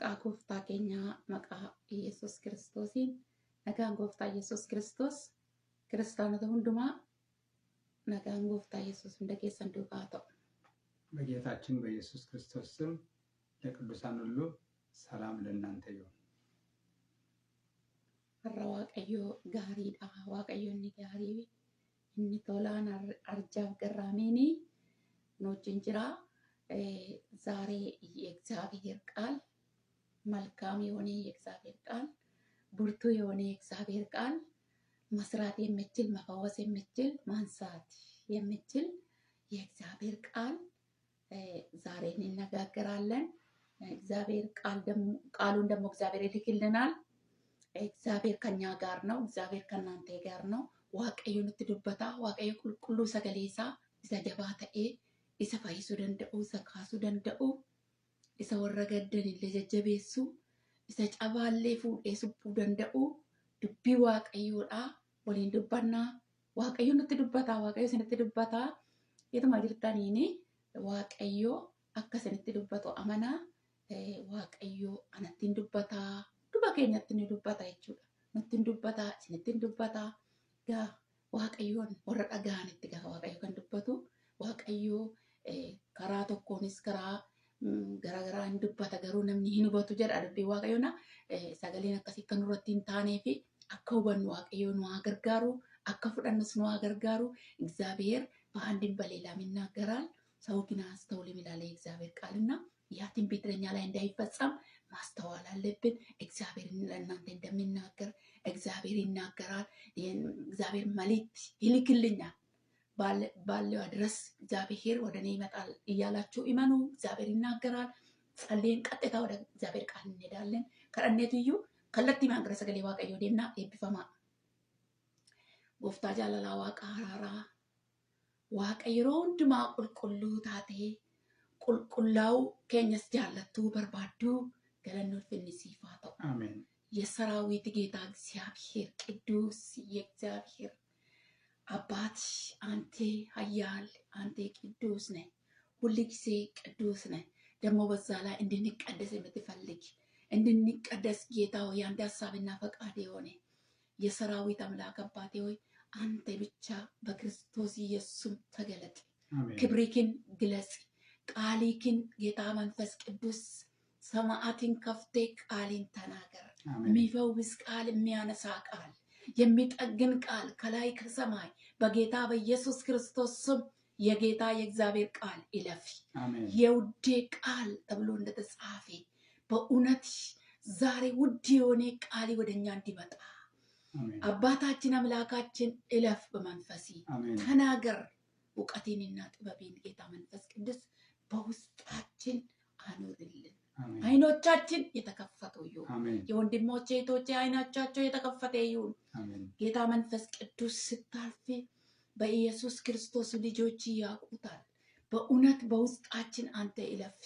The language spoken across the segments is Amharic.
Maqaa gooftaa keenyaa maqaa Yesuus Kiristoosiin nagaan gooftaa Yesuus Kiristoos kiristaanota hundumaa nagaan gooftaa Yesuus hunda keessan duukaa ta'u። በጌታችን በኢየሱስ ክርስቶስ ስም ለቅዱሳን ሁሉ ሰላም ለእናንተ ይሁን። Har'a Waaqayyoo gaariidha. Waaqayyoonni gaarii inni tolaan arjaaf garraamiini nuutiin jira. ዛሬ የእግዚአብሔር ቃል መልካም የሆነ የእግዚአብሔር ቃል ብርቱ የሆነ የእግዚአብሔር ቃል መስራት የሚችል መፈወስ የሚችል ማንሳት የሚችል የእግዚአብሔር ቃል ዛሬ እንነጋገራለን። እግዚአብሔር ቃሉን ደግሞ እግዚአብሔር ይልክልናል። እግዚአብሔር ከኛ ጋር ነው። እግዚአብሔር ከናንተ ጋር ነው። waaqayyoon itti dubbata. waaqayyo qulqulluu sagaleessa isa jabaa ta'ee isa fayyisuu danda'u, isa kaasuu danda'u, isa warra gaddan illee jajjabeessu, isa cabaallee fuudhee suphuu danda'u dubbii waaqayyoodha. Waliin dubbannaa. Waaqayyoon nutti dubbata. Waaqayyo isinitti dubbata. Ituma jirtaniini waaqayyo akka isinitti dubbatu amanaa. Waaqayyo anatti dubbata. Duba keenyatti ni dubbata jechuudha. Nutti dubbata, isinitti dubbata. Gaa waaqayyoon warra dhaga'anitti gaafa waaqayyo kan dubbatu waaqayyo karaa tokkoonis karaa garaagaraa hin dubbata garuu namni hin hubatu jedha dubbii waaqayyoona. Sagaleen akkasii kan nurratti hin taanee fi akka hubannu waaqayyo nu haa gargaaru, akka fudhannus nu haa gargaaru. እግዚአብሔር በአንድም በሌላም ይናገራል። ሰው ግን አስተውልም ይላል የእግዚአብሔር ቃልና ያ ትንቢት ለኛ ላይ እንዳይፈጸም ማስተዋል አለብን። እግዚአብሔር ለእናንተ እንደሚናገር እግዚአብሔር ይናገራል። እግዚአብሔር መልእክት ይልክልኛል ባለው አድረስ እግዚአብሔር ወደ እኔ ይመጣል እያላችሁ እመኑ። እግዚአብሔር ይናገራል። ጸልየን ቀጥታ ወደ እግዚአብሔር ቃል እንሄዳለን። ከረኔትዩ ከለቲ ማንገረ ሰገሌ waaqayyo deemna eebbifama. Gooftaa jaalalaa waaqa araaraa waaqayyo yeroo hundumaa qulqulluu taatee qulqullaa'uu keenyas jaallattuu barbaaddu galanni ulfinni siif haa ta'u. አሜን። የሰራዊት ጌታ እግዚአብሔር ቅዱስ የእግዚአብሔር አባት አንተ ኃያል አንተ ቅዱስ ነህ። ሁል ጊዜ ቅዱስ ነህ። ደግሞ በዛ ላይ እንድንቀደስ የምትፈልግ እንድንቀደስ ጌታ ሆይ አንተ ሐሳብና ፈቃድ የሆነ የሰራዊት አምላክ አባቴ ሆይ አንተ ብቻ በክርስቶስ ኢየሱስ ተገለጥ። ክብርህን ግለጽ። ቃልህን ጌታ መንፈስ ቅዱስ ሰማያትን ከፍቴ ቃልን ተናገር። የሚፈውስ ቃል፣ የሚያነሳ ቃል፣ የሚጠግን ቃል ከላይ ከሰማይ በጌታ በኢየሱስ ክርስቶስ ስም የጌታ የእግዚአብሔር ቃል ይለፍ። የውዴ ቃል ተብሎ እንደተጻፈ በእውነት ዛሬ ውድ የሆነ ቃል ወደኛ እንዲመጣ አባታችን አምላካችን እለፍ። በመንፈሲ ተናገር። እውቀቴንና ጥበቤን ጌታ መንፈስ ቅዱስ በውስጣችን አኑርልን። አይኖቻችን የተከፈቱ ይሁን። የወንድሞቼ እህቶቼ አይኖቻቸው የተከፈተ ይሁን። ጌታ መንፈስ ቅዱስ ስታልፍ በኢየሱስ ክርስቶስ ልጆች ያውቁታል። በእውነት በውስጣችን አንተ እለፍ።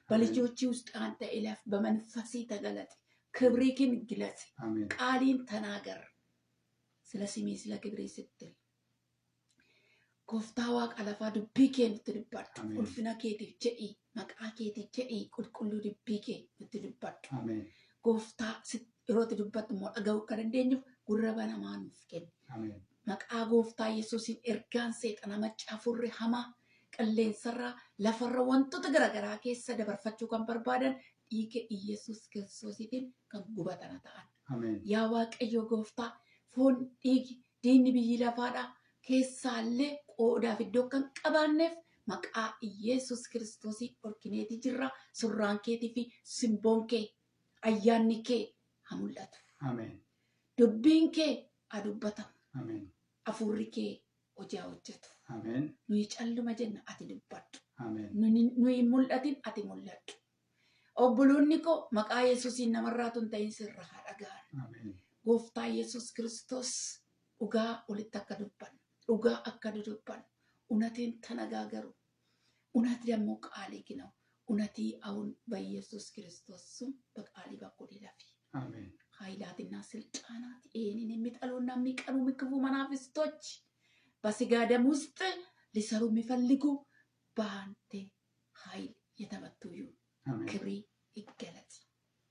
በልጆች ውስጥ አንተ እለፍ። በመንፈሲ ተገለጥ። ክብርህን ግለጽ። ቃልን ተናገር። ስለ ስሜ ስለ ክብሬ ስትል ጎፍታ ዋቅ አለፋ ዱቢ ኬን ትድባድ ቁልፍና ኬቲፍ ጀኢ መቃ ኬቲፍ ጀኢ ቁልቁሉ ዱቢ ኬ ትድባድ ጎፍታ ሮት ድባት ሞቀገው ከረንዴኝፍ ጉረበ ነማኑፍ ኬን መቃ ጎፍታ ኢየሱስን ኤርጋን ሴጠና መጫፉሪ ሀማ ቀሌንሰራ ለፈረ ወንጦ ተገረገራ ኬሰ ደበርፈቹ ከን በርባደን ዲገ ኢየሱስ ክርስቶስን ከን ጉበተና ተአን ያ ዋቀዮ ጎፍታ ፎን ዲግ ዲን ብይ ለፋዳ keessaallee qoodaaf iddoo kan qabaanneef maqaa Yesuus Kiristoosii orkineeti jirra. Surraan keetii fi simboon kee ayyaanni kee haa mul'atu. Dubbiin kee haa dubbatamu. Hafuurri kee hojii haa hojjetu. Nuyi calluma jenna ati dubbadhu. Nuyi mul'atin ati mul'adhu. Obboloonni koo maqaa Yesuusiin namarraa tun ta'in sirra haa dhaga'an. Gooftaa Yesuus Kiristoos dhugaa walitti akka dubbannu. dhugaa akka dudubban እውነትን ተነጋገሩ። እውነት ደግሞ ቃል ነው። እውነቲ አሁን በኢየሱስ ክርስቶስ ስም በቃል በኩል ይለፍ። አሜን። ኃይላትና ስልጣናት ይሄንን የሚጠሉና የሚቀኑ ክፉ መናፍስቶች በስጋ ደም ውስጥ ሊሰሩ የሚፈልጉ በአንተ ኃይል የተመቱ ይሁን። ክብሪ ይገለጽ።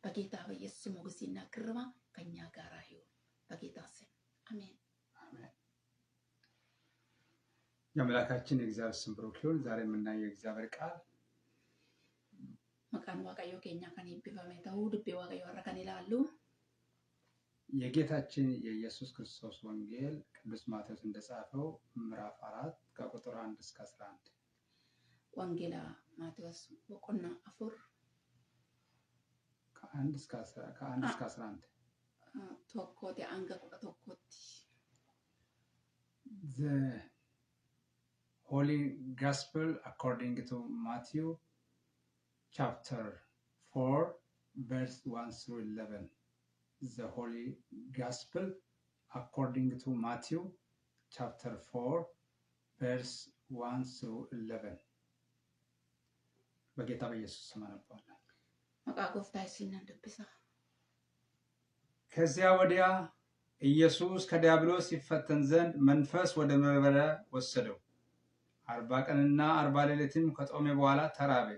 በጌታ በኢየሱስ ሞገስና ግርማ ከኛ ጋር ይሁን በጌታ ስም አሜን። አሜን። የአምላካችን የእግዚአብሔር ስም ብሩክ ይሁን። ዛሬ የምናየው የእግዚአብሔር ቃል መቃን ዋቀዮ ኬኛ ከኔ ቢፈሜ ተው ድቤ ዋቀዮ አረከን ይላሉ። የጌታችን የኢየሱስ ክርስቶስ ወንጌል ቅዱስ ማቴዎስ እንደጻፈው ምዕራፍ 4 ከቁጥር 1 እስከ 11 ወንጌላ ማቴዎስ ወቆና አፉር ከ1 እስከ 11 ቶኮቴ አንገ ቶኮቲ The Holy Gospel according to Matthew chapter 4 verse 1 through 11. The Holy Gospel according to Matthew chapter 4 verse 1 through 11. በጌታ በኢየሱስ ስም አነባለሁ። መቃቆፍታይ ሲነንደብሳ ከዚያ ወዲያ ኢየሱስ ከዲያብሎስ ይፈተን ዘንድ መንፈስ ወደ ምድረ በዳ ወሰደው። 40 ቀንና 40 ሌሊትም ከጦመ በኋላ ተራበ።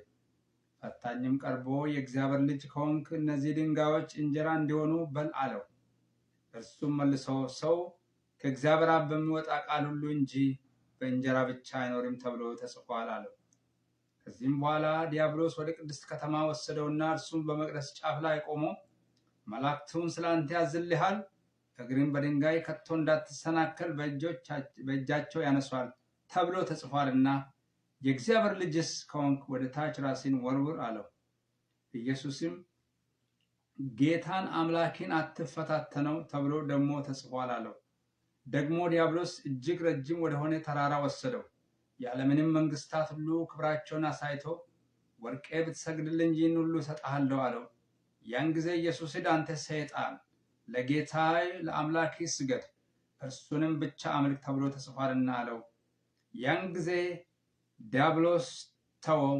ፈታኝም ቀርቦ የእግዚአብሔር ልጅ ከሆንክ እነዚህ ድንጋዮች እንጀራ እንዲሆኑ በል አለው። እርሱም መልሶ ሰው ከእግዚአብሔር አፍ በሚወጣ ቃል ሁሉ እንጂ በእንጀራ ብቻ አይኖርም ተብሎ ተጽፏል አለው። ከዚህም በኋላ ዲያብሎስ ወደ ቅድስት ከተማ ወሰደውና እርሱም በመቅደስ ጫፍ ላይ ቆሞ መላእክቱን ስላንተ ያዝልሃል፣ እግርን በድንጋይ ከቶ እንዳትሰናከል በእጃቸው ያነሷል ተብሎ ተጽፏልና የእግዚአብሔር ልጅስ ከሆንክ ወደ ታች ራስን ወርውር አለው። ኢየሱስም ጌታን አምላክን አትፈታተነው ተብሎ ደግሞ ተጽፏል አለው። ደግሞ ዲያብሎስ እጅግ ረጅም ወደሆነ ተራራ ወሰደው። የዓለምንም መንግስታት ሁሉ ክብራቸውን አሳይቶ ወርቄ ብትሰግድልኝ ይህን ሁሉ እሰጥሃለሁ አለው። ያን ጊዜ ኢየሱስ አንተ ሰይጣን ለጌታዬ ለአምላክ ስገድ፣ እርሱንም ብቻ አምልክ ተብሎ ተጽፏልና አለው። ያን ጊዜ ዲያብሎስ ተወው፣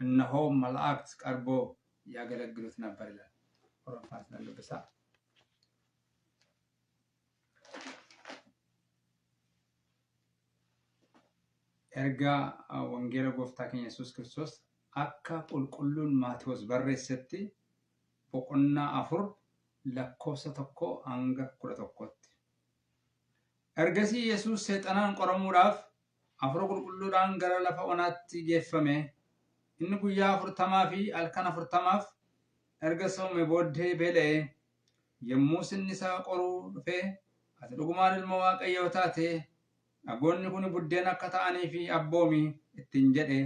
እነሆ መላእክት ቀርቦ ያገለግሉት ነበር ይላል። ኦሮፋት ለልብሳ ኤርጋ ወንጌለ ጎፍታ ከኛ ኢየሱስ ክርስቶስ አካ ቁልቁሉን ማቴዎስ በሬሰቲ ቦቆና አፉር ለኮሰ ተኮ አንገ ኩለ ተኮት ኤርገሲ ኢየሱስ ሰይጣናን ቆረሙዳፍ አፍሮ ቁልቁሉዳን ገረ ለፈ ኦናቲ ጌፈሜ inni guyyaa 40 fi halkan 40 erga soome booddee beela'e. Yommuu inni isaa qoruu dhufe ati dhugumaan ilma Waaqayyoo taate dhagoonni kun buddeen akka ta'anii fi abboomi ittiin jedhe.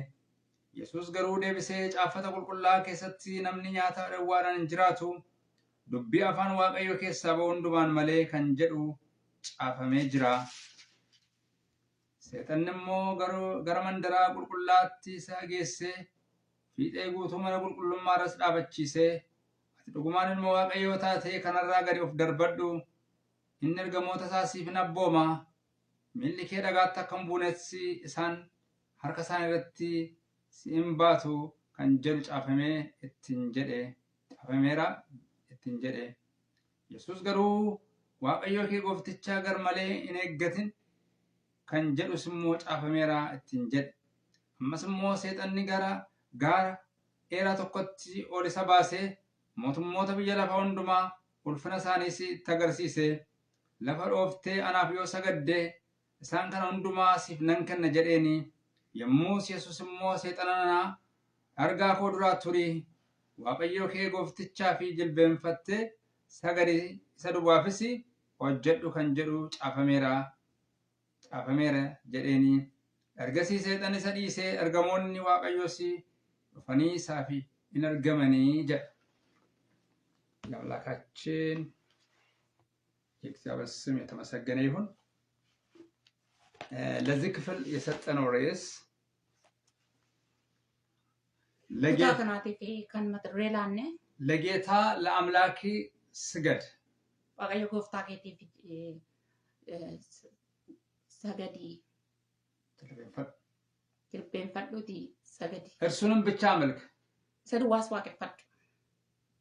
Yesuus garuu deebisee caafata qulqullaa keessatti namni nyaata dhawwaadhaan hin jiraatu dubbii afaan Waaqayyoo keessaa ba'u hundumaan malee kan jedhu caafamee jira. Seexanni immoo gara mandaraa qulqullaatti isa geessee fiixee guutuu mana qulqullummaa irras dhaabachiisee ati dhugumaan ilma Waaqayyoo taatee kanarraa gadi of darbadhu, inni ergamoota isaa siif hin abbooma, miilli kee dhagaatti akka hin buunetti isaan harka isaan irratti si hin baatu kan jedhu caafameera ittiin jedhe. Yesuus garuu Waaqayyoo kee gooftichaa gar malee hin eeggatin kan jedhus immoo caafameera ittiin jedhe. Ammas immoo seexanni gaara dheeraa tokkotti ol isa baasee mootummoota biyya lafaa hundumaa ulfina isaaniis itti agarsiise. Lafa dhooftee anaaf yoo sagadde isaan kana hundumaa siif nan kenna jedheeni. Yommus Yesuus immoo seexana argaa koo duraa turi, Waaqayyoo kee gooftichaa fi jilbeenfattee sagadi isa duwwaafis hojjedhu kan jedhu caafameera jedheeni. Ergasii seexanni isa dhiisee ergamoonni Waaqayyoos dhufanii isaaf hin argamanii jedha። የአምላካችን የእግዚአብሔር ስም የተመሰገነ ይሁን። ለዚህ ክፍል የሰጠነው ርዕስ ለጌታ ለአምላክ ስገድ። ዋቀዮ ጎፍታ ኬቲፍ ሰገዲ ጅልቤንፈዱቲ ሰገዲ እርሱንም ብቻ አምልክ። ሰድዋስ ዋቀፈዱ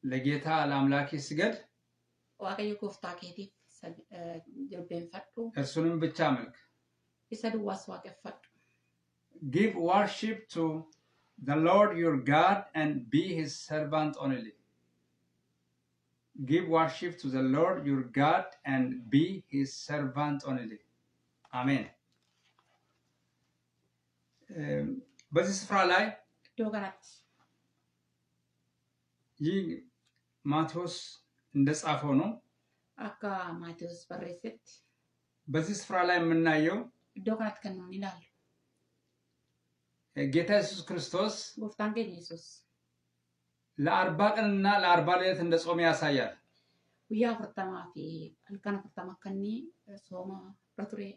ለጌታ ለአምላክ ስገድ። ዋቀዮ ጎፍታ ኬቲፍ ጅልቤንፈዱ እርሱንም ብቻ አምልክ። ሰድዋስ ዋቀፈዱ Give worship to the Lord your God and be his servant only. give worship to the Lord your God and be his servant only. Amen. በዚህ ስፍራ ላይ iddoo kanatti ይህ ማቴዎስ እንደጻፈው ነው። akka Maatewos barreessetti በዚህ ስፍራ ላይ የምናየው iddoo kanatti kan nuun ilaallu ጌታ ኢየሱስ ክርስቶስ gooftaan keenya Yesuus ለ40 ቀንና ለ40 ሌሊት እንደጾመ ያሳያል። guyyaa 40 fi halkan 40 akka inni sooma irra ture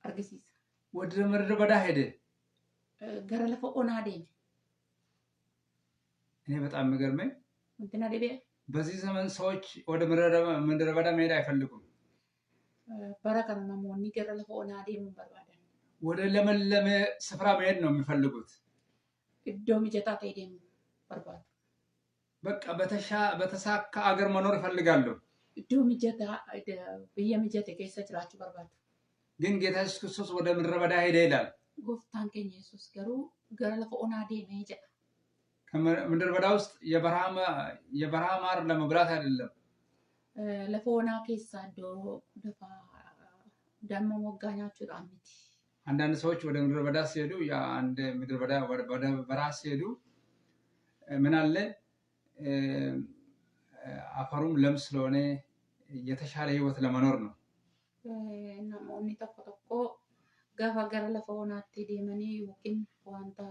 argisiisa. ወደ ምድረ በዳ ሄደ። gara lafa onaa deeme. እኔ በጣም የሚገርመኝ wanti na dhibee በዚህ ዘመን ሰዎች ወደ ምድረ በዳ መሄድ አይፈልጉም። bara kana namoonni gara lafa onaa deemuu barbaadan. ወደ ለመለመ ስፍራ መሄድ ነው የሚፈልጉት። iddoo mijataa ta'e deemuu barbaadu. በቃ በተሳካ አገር መኖር ይፈልጋሉ። iddoo mijataa biyya mijate keessa jiraachuu barbaadu. ግን ጌታ ኢየሱስ ክርስቶስ ወደ ምድረ በዳ ሄደ ይላል። gooftaan keenya Yesuus garuu gara lafa onaa deemee jedha. ከምድረ በዳ ውስጥ የበረሃ ማር ለመብላት አይደለም። lafa onaa keessaa iddoo lafa damma moggaa nyaachuudhaan miti. አንዳንድ ሰዎች ወደ ምድረ በዳ ሲሄዱ አንድ ምድረ በዳ ወደ በረሃ ሲሄዱ ምን አለ አፈሩም ለም ስለሆነ የተሻለ ህይወት ለመኖር ነው። namoonni tokko tokko gaafa gara lafa onaatti deemanii yookiin wanta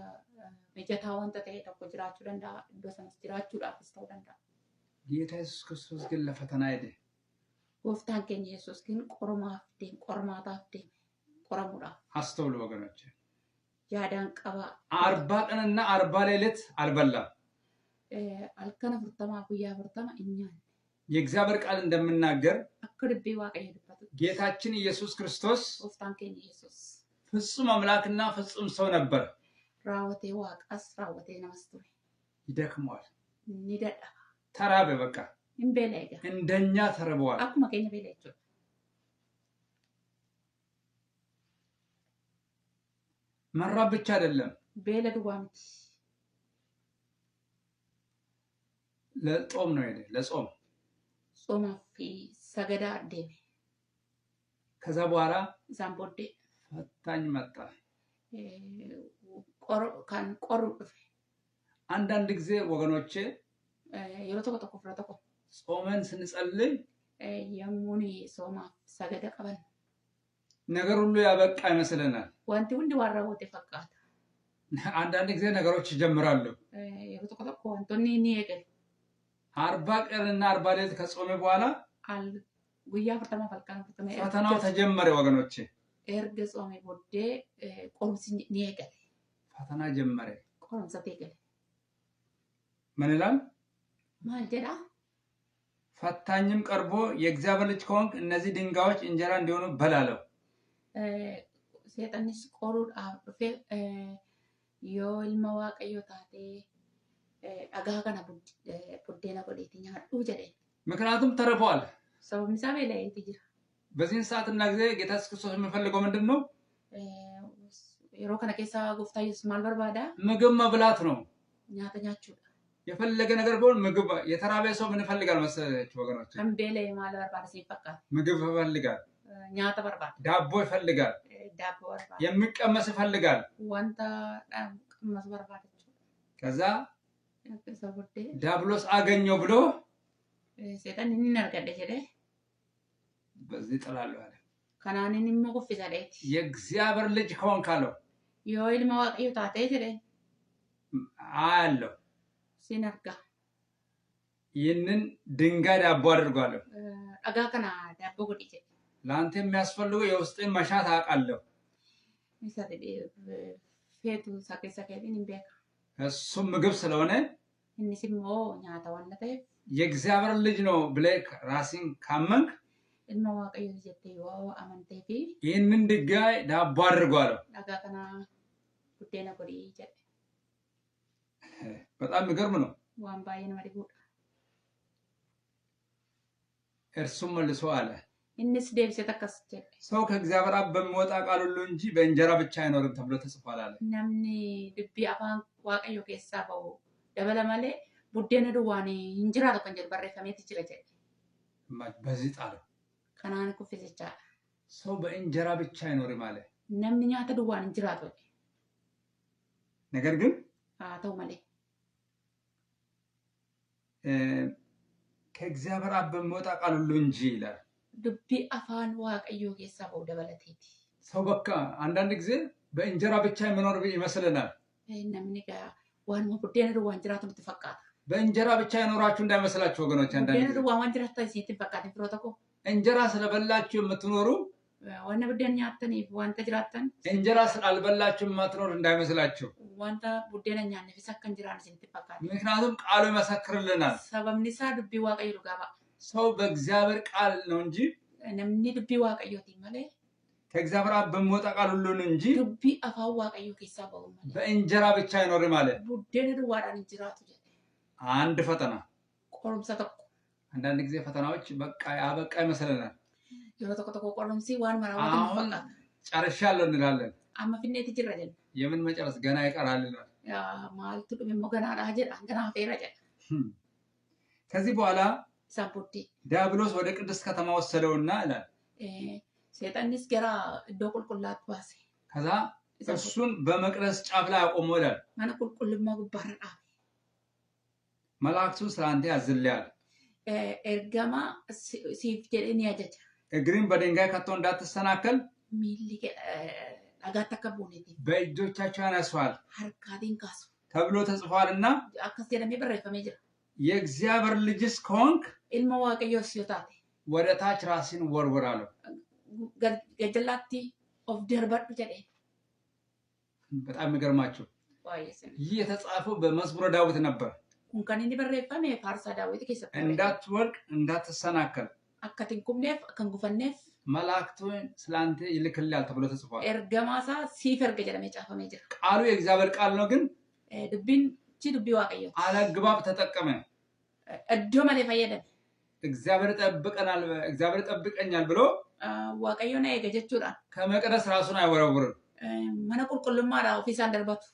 mijataa wanta ta'e tokko jiraachuu danda'a. iddoo sanas jiraachuudhaafis ta'uu danda'a. ጌታ ኢየሱስ ክርስቶስ ግን ለፈተና ሄደ። gooftaan keenya Yesuus ግን qormaataaf deeme. qoramuudhaaf. አስተውሉ ወገኖች። yaadaan qaba. 40 ቀንና 40 ሌሊት አልበላም። halkan 40 guyyaa 40 እኛን የእግዚአብሔር ቃል እንደምናገር akka dubbii waaqayyo dubbatu ጌታችን ኢየሱስ ክርስቶስ gooftaan keenya Yesuus ፍጹም አምላክና ፍጹም ሰው ነበር። raawwatee waaqas raawwatee namas ture. ይደክመዋል። ni dadhaba. ተራበ። በቃ hin beela egaa. እንደኛ ተርበዋል። akkuma keenya beela jechuudha. መራብ ብቻ አይደለም፣ beela duwwaa miti. ለጾም ነው ሄደ። ለጾም ጾማaf fi sagadaa deeme. ከዛ በኋላ isaan booddee ፈታኝ መጣ። kan qorru dhufe. አንዳንድ ጊዜ ወገኖቼ yeroo tokko tokko fira tokko ጾመን ስንጸልይ yommuun soomaaf sagada qaban ነገር ሁሉ ያበቃ ይመስለናል። wanti hundi waan raawwate fakkaata. አንዳንድ ጊዜ ነገሮች ይጀምራሉ። yeroo tokko tokko wantoonni ni eegalu. 40 ቀንና 40 ሌሊት ከጾመ በኋላ guyyaa 40 halkan 40 ፈተናው ተጀመረ ወገኖቼ። erga ጾomee booddee qorumsi ni eegale. ፈተና ጀመረ። qorumsa eegale. ምን ይላል? maal jedha? ፈታኝም ቀርቦ የእግዚአብሔር ልጅ ከሆንክ እነዚህ ድንጋዮች እንጀራ እንዲሆኑ በላለው። seexannis qoruudhaaf dhufe yoo ilma waaqayyoo taatee dhagaa kana buddeena godheeti nyaadhu jedhe. ምክንያቱም ተርበዋል። sababni isaa beela'eeti jira. በዚህን ሰዓትና ጊዜ ጌታ ኢየሱስ ክርስቶስ የሚፈልገው ምንድን ነው? yeroo kana keessa gooftaa Yesuus maal barbaada? ምግብ መብላት ነው። nyaata nyaachuudha. የፈለገ ነገር ቢሆን ምግብ። የተራበ ሰው ምን ይፈልጋል መሰላችሁ ወገኖች? kan beela'e maal barbaada siif fakkaata? ምግብ ይፈልጋል። nyaata barbaada. ዳቦ ይፈልጋል። daabboo barbaada. የሚቀመስ ይፈልጋል። wanta qammas barbaada jechuudha. ከዛ isa booddee ዲያብሎስ አገኘው ብሎ seexanni inni argadhe jedhee በዚህ ጥላለሁ አለ። kanaan inni immoo kuffisadheeti. የእግዚአብሔር ልጅ ከሆንክ አለው yoo ilma waaqayyoo taatee jedhee አያለው sin arga. ይህንን ድንጋይ ዳቦ አድርጓለሁ። dhagaa kana daabboo godhi jedhe. ለአንተ የሚያስፈልገው የውስጥን መሻት አውቃለሁ። isa feetu isa keessa keetiin hin beeka. እሱም ምግብ ስለሆነ innis immoo nyaata waan ta'eef የእግዚአብሔር ልጅ ነው ብለህ ራስን ካመንክ ilma waaqayyoo jettee yoo amantee fi ይህንን ድንጋይ ዳቦ አድርጓለሁ። dhagaa kana buddeena godhi jedhe. በጣም የሚገርም ነው። waan baay'ee nama dhibuudha. እርሱም መልሶ አለ innis deebisee akkas jedhe. ሰው ከእግዚአብሔር አፍ በሚወጣ ቃል ሁሉ እንጂ በእንጀራ ብቻ አይኖርም ተብሎ ተጽፏል አለ። namni dubbii afaan waaqayyoo keessaa ba'u dabala malee buddeena duwwaan hin jiraatu kan jedhu barreeffameeti jira jedhe. በዚህ ጣለው። Kanaan kuffisichaadha. ሰው በእንጀራ ብቻ አይኖርም አለ። Namni nyaata duwwaan hin jiraatu. ነገር ግን Haa ta'u malee. ከእግዚአብሔር አብ በሚወጣ ቃል ሁሉ እንጂ ይላል። Dubbii afaan waaqayyoo keessaa ba'u dabalateeti. ሰው በቃ አንዳንድ ጊዜ በእንጀራ ብቻ የሚኖር ይመስለናል። Namni waanuma buddeena duwwaan jiraatu nutti fakkaata. በእንጀራ ብቻ የኖራችሁ እንዳይመስላችሁ ወገኖች። አንዳንድ Buddeena ጊዜ duwwaan waan jiraattan isinitti hin fakkaatin firoota koo. እንጀራ ስለበላችሁ የምትኖሩ Wanna buddeena nyaattaniif wanta jiraattan እንጀራ ስላልበላችሁ የማትኖር እንዳይመስላችሁ። wanta buddeena nyaanneefis akka hin jiraanne isinitti hin fakkaatin. ምክንያቱም ቃሉ ይመሰክርልናል። Sababni isaa dubbii waaqayyo dhugaa ba'a. ሰው በእግዚአብሔር ቃል ነው እንጂ Namni dubbii waaqayyootiin malee ከእግዚአብሔር አብ በሚወጣ ቃል ሁሉ ነው እንጂ dubbii afaan waaqayyoo keessaa ba'u malee በእንጀራ ብቻ አይኖርም አለ። buddeena duwwaadhaan hin jiraatu jedhe. አንድ ፈተና። Qorumsa tokko. አንዳንድ ጊዜ ፈተናዎች በቃ ያበቃ ይመስለናል። Yeroo tokko tokko qorumsi waan maraawwatan hin አሁን fakkaata. ጨርሻለሁ እንላለን። Amma finneetti jirra jenna. የምን መጨረስ ገና ይቀራል ይላል። Maaltu dhume immoo ganaadhaa jedha. Ganaa hafeera jedha. ከዚህ በኋላ Isaan booddee. ዲያብሎስ ወደ ቅድስት ከተማ ወሰደውና ይላል Seexannis gara iddoo qulqullaatti baase. ከዛ እሱን በመቅደስ ጫፍ ላይ አቆመው ይላል። Mana qulqullummaa gubbaarra dhaabe. መላእክቱ ስላንተ ያዝልያል፣ Ergama siif jedhee ni ajaja. እግርን በድንጋይ ከቶ እንዳትሰናከል Miilli dhagaatti akka buuneetiif. በእጆቻቸው ያነሷል Harkaatiin kaasu. ተብሎ ተጽፏልና Akkas jedhamee barreeffamee jira. የእግዚአብሔር ልጅስ ከሆንክ Ilma waaqayyoos yoo taate ወደ ታች ራስን ወርውር አለው። gajjallaatti of darbadhu jedhee. በጣም የሚገርማችሁ ይህ የተጻፈው በመዝሙረ ዳዊት ነበር። Kun kan inni barreeffame faarsaa daawwiti keessatti. እንዳትወድቅ እንዳትሰናከል Akka hin kufneef akka hin gufanneef መላእክቱን ስላንተ ይልክልሃል ተብሎ ተጽፏል። ergamaa isaa siif erga jedhamee caafamee jira. ቃሉ የእግዚአብሔር ቃል ነው፣ ግን Dubbiin dubbii waaqayyooti. አለግባብ ተጠቀመ። Iddoo malee fayyadame. እግዚአብሔር ጠብቀኛል ብሎ Waaqayyo na eega jechuudhaan ከመቅደስ ራሱን አይወረውርም። mana qulqullummaadhaa ofiisaan darbatu.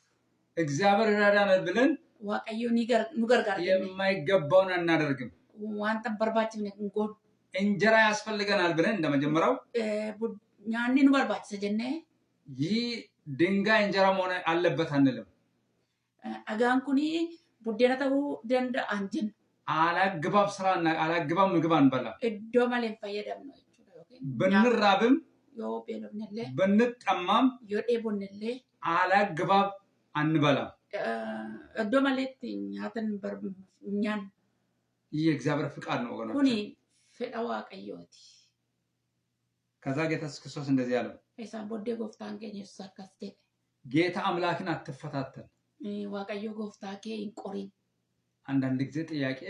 እግዚአብሔር ይረዳናል ብለን Waaqayyo nu gargaara. የማይገባውን አናደርግም። Wanta barbaachifne hin goonu. እንጀራ ያስፈልገናል ብለን እንደመጀመሪያው Nyaanni nu barbaachisa jennee ይህ ድንጋይ እንጀራ መሆን አለበት አንልም። dhagaan kuni buddeena ta'uu danda'an jenna. አላግባብ ስራና አላግባብ ምግብ አንበላ። Iddoo malee hin fayyadamnu jechuudha. ብንራብም Yoo beelofnellee ብንጠማም yoo dheebonnellee አላግባብ አንበላም። iddoo maleetti nyaatan nyaannu. ይህ የእግዚአብሔር ፍቃድ ነው ወገኖች። Kuni fedha waaqayyooti. ከዛ ጌታ ኢየሱስ ክርስቶስ እንደዚህ ያለው Isaan booddee gooftaan keenya Yesuus akkas jedhe. ጌታ አምላክን አትፈታተን። Waaqayyo gooftaa kee hin qorin. አንዳንድ ጊዜ ጥያቄ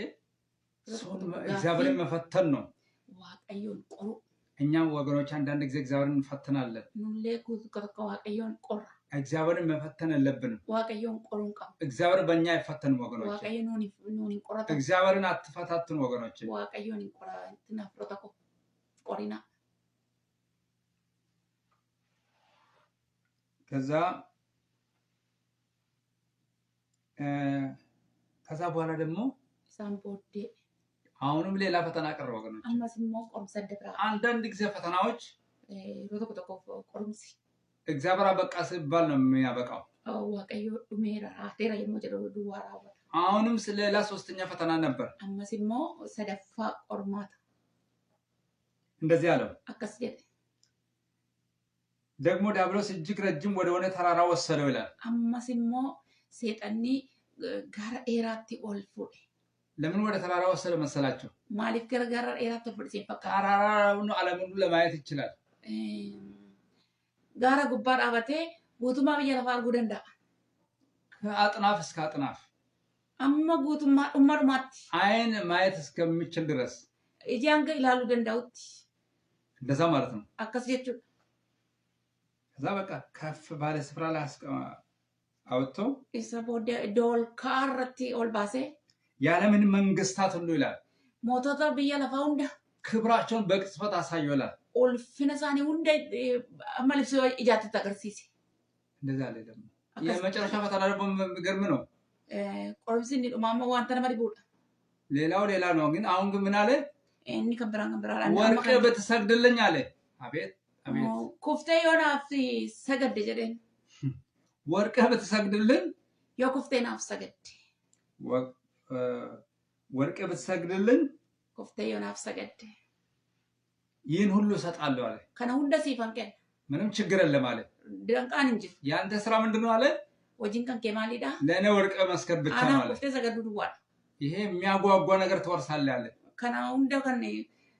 እግዚአብሔርን መፈተን ነው። Waaqayyoon qoru. እኛም ወገኖች አንዳንድ ጊዜ እግዚአብሔርን እንፈተናለን። Nullee tokko waaqayyoon qorra. እግዚአብሔርን መፈተን የለብንም። Waaqayyoon qoruun qabu. እግዚአብሔር በእኛ አይፈተንም ወገኖች። Waaqayyo nuun hin qoratu. እግዚአብሔርን አትፈታተኑ ወገኖች። Waaqayyoon hin qoratina firoota koo qorina. ከዛ በኋላ ደግሞ Isaan booddee አሁንም ሌላ ፈተና ቀረ ወገኖች። ammas immoo qorumsa adda biraa. አንዳንድ ጊዜ ፈተናዎች Yeroo tokko qorumsi እግዚአብሔር አበቃ ሲባል ነው የሚያበቃው። Waaqayyo dhumeera hafeera yommuu jedhu duwwaa raawwata. አሁንም ሌላ ሶስተኛ ፈተና ነበር። Ammas immoo sadaffaa qormaata. እንደዚህ አለው Akkas jedhe. ደግሞ ዲያብሎስ እጅግ ረጅም ወደ ሆነ ተራራ ወሰደው ይላል። Ammas immoo seexanni gara dheeraatti ol fuudhe. ለምን ወደ ተራራ ወሰደ መሰላችሁ? Maaliif gara dheeraatti ol fuudhe fakkaata? ተራራውን ዓለሙን ለማየት ይችላል። Gaara gubbaa dhaabatee guutummaa biyya lafaa arguu danda'a. ከአጥናፍ እስከ አጥናፍ Amma guutummaa dhumaatti አይን ማየት እስከሚችል ድረስ iji hanga ilaaluu danda'utti እንደዛ ማለት ነው። akkas jechuudha. ከዛ በቃ ከፍ ባለ ስፍራ ላይ አውጥቶ Isa booddee iddoo ol ka'aa irratti ol baasee የዓለምን መንግስታት ሁሉ ይላል mootota biyya lafaa hunda ክብራቸውን በቅጽበት አሳየው ይላል። ulfina isaanii hunda amma libsuu ijaatti agarsiise. እንደዛ አለ። ደግሞ የመጨረሻ ፈተና ደግሞ የሚገርም ነው። Qorumsi inni dhumaa immoo wanta nama dhibuudha. ሌላ ነው። ግን አሁን ግን ምን አለ? inni kan biraan ወርቅ ብትሰግድልኝ አለ። አቤት አቤት kuftee yoo naaf sagadde jedheen ወርቅ ብትሰግድልኝ yoo kuftee naaf sagadde ወርቅ ብትሰግድልኝ kuftee yoo naaf sagadde ይህን ሁሉ እሰጣለሁ አለ። kana hunda siifan kenna ምንም ችግር የለም አለ። danqaan hin jiru ያንተ ስራ ምንድነው አለ? hojiin kan kee maalidha? ለእኔ ወርቅ መስገድ ብቻ ነው አለ። kuftee sagaduu duwwaadha. ይሄ የሚያጓጓ ነገር ትወርሳለህ አለ። kana hunda kan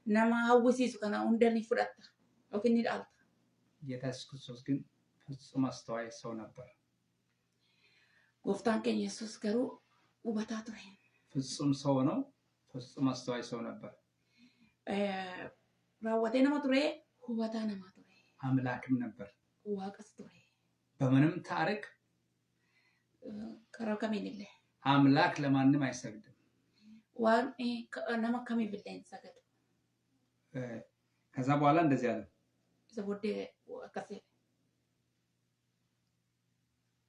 nama hawwisiisu kana hunda ni fudhatta yookiin ni dhaalta. ጌታ ኢየሱስ ክርስቶስ ግን ፍጹም አስተዋይ ሰው ነበር። gooftaan keenya Yesuus garuu hubataa ture. ፍጹም ሰው ነው። ፍጹም አስተዋይ ሰው ነበር። raawwatee nama ture, hubataa nama ture. አምላክም ነበር። waaqas ture. በምንም ታሪክ karaa kamiinillee አምላክ ለማንም አይሰግድም። waan nama kamiifillee hin sagadu. ከዛ በኋላ እንደዚህ አለ። isa booddee akkas jedhe.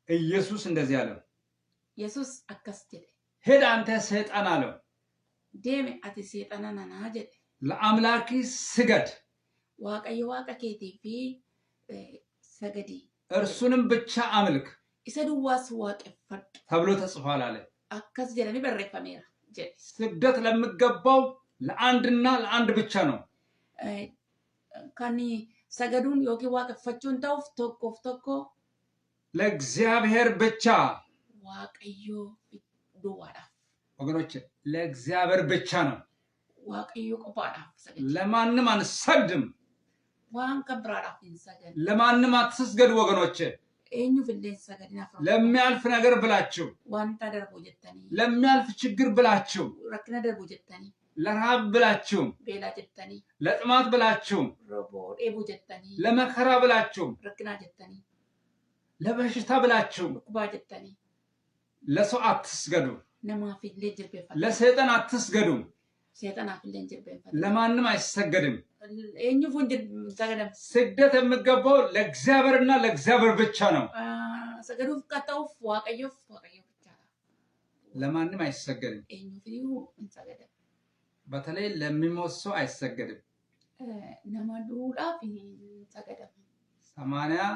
ኢየሱስ እንደዚህ አለው። Yesuus akkas jedhe. ሄድ አንተ ሰይጣን አለው። deemi ati seexana nanaa jedhe. ለአምላክ ስገድ waaqayyo waaqa keetii fi sagadii. እርሱንም ብቻ አምልክ isa duwwaas waaqeffadhu ተብሎ ተጽፏል አለ። akkas jedhanii barreeffameera jedhe. ስግደት ለሚገባው ለአንድና ለአንድ ብቻ ነው። kan sagaduun yookiin waaqeffachuun ta'uuf tokkoof tokko ለእግዚአብሔር ብቻ waaqayyo duwwaadhaaf. ወገኖች ለእግዚአብሔር ብቻ ነው። waaqayyo qofaadhaaf sagadu. ለማንም አንሰግድም። waan kan biraadhaaf hin sagadu. ለማንም አትስገዱ ወገኖች። eenyuufillee hin sagadinaaf. ለሚያልፍ ነገር ብላችሁ wanta darbu jettanii. ለሚያልፍ ችግር ብላችሁ rakkina darbu jettanii. ለረሃብ ብላችሁ beelaa jettanii. ለጥማት ብላችሁ rooboo dheebuu jettanii. ለመከራ ብላችሁ rakkinaa jettanii. ለበሽታ ብላችሁ dhukkubaa jettanii. ለሰው አትስገዱ። namaafillee jilbeeffatu. ለሰይጣን አትስገዱ። seexanaafillee hin jilbeeffatu. ለማንም አይሰገድም። eenyuuf hin sagadamu. ስግደት የሚገባው ለእግዚአብሔርና ለእግዚአብሔር ብቻ ነው። sagaduuf qaxxa'uuf waaqayyoof bichaadha. ለማንም አይሰገድም። eenyuufiyyuu hin sagadamu. በተለይ ለሚሞት ሰው አይሰገድም። nama duudhaaf hin sagadamu. 80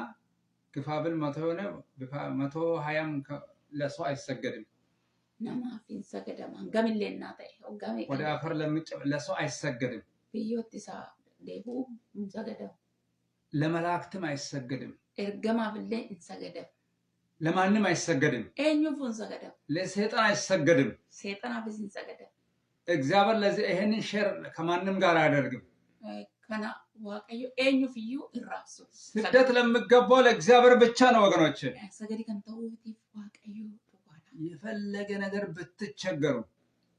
ግፋብል 100 ሆነ 120 ለሰው አይሰገድም። namaaf hin sagadamu. hangamillee innaa ta'e hoggamee ወደ አፈር ለሰው አይሰገድም። biyyootti isaa deebi'u hin sagadamu. ለመላእክትም አይሰገድም። ergamaafillee hin sagadamu. ለማንም አይሰገድም። eenyuuf hin sagadamu. ለሰይጣን አይሰገድም። seexanaafis hin sagadamu. እግዚአብሔር ለዚህ ይሄንን ሼር ከማንም ጋር አያደርግም። kana waaqayyo eenyuufiyyuu hin raabsu. ስግደት ለሚገባው ለእግዚአብሔር ብቻ ነው ወገኖች። sagadi kan ta'uutiif waaqayyo duwwaadha. የፈለገ ነገር ብትቸገሩ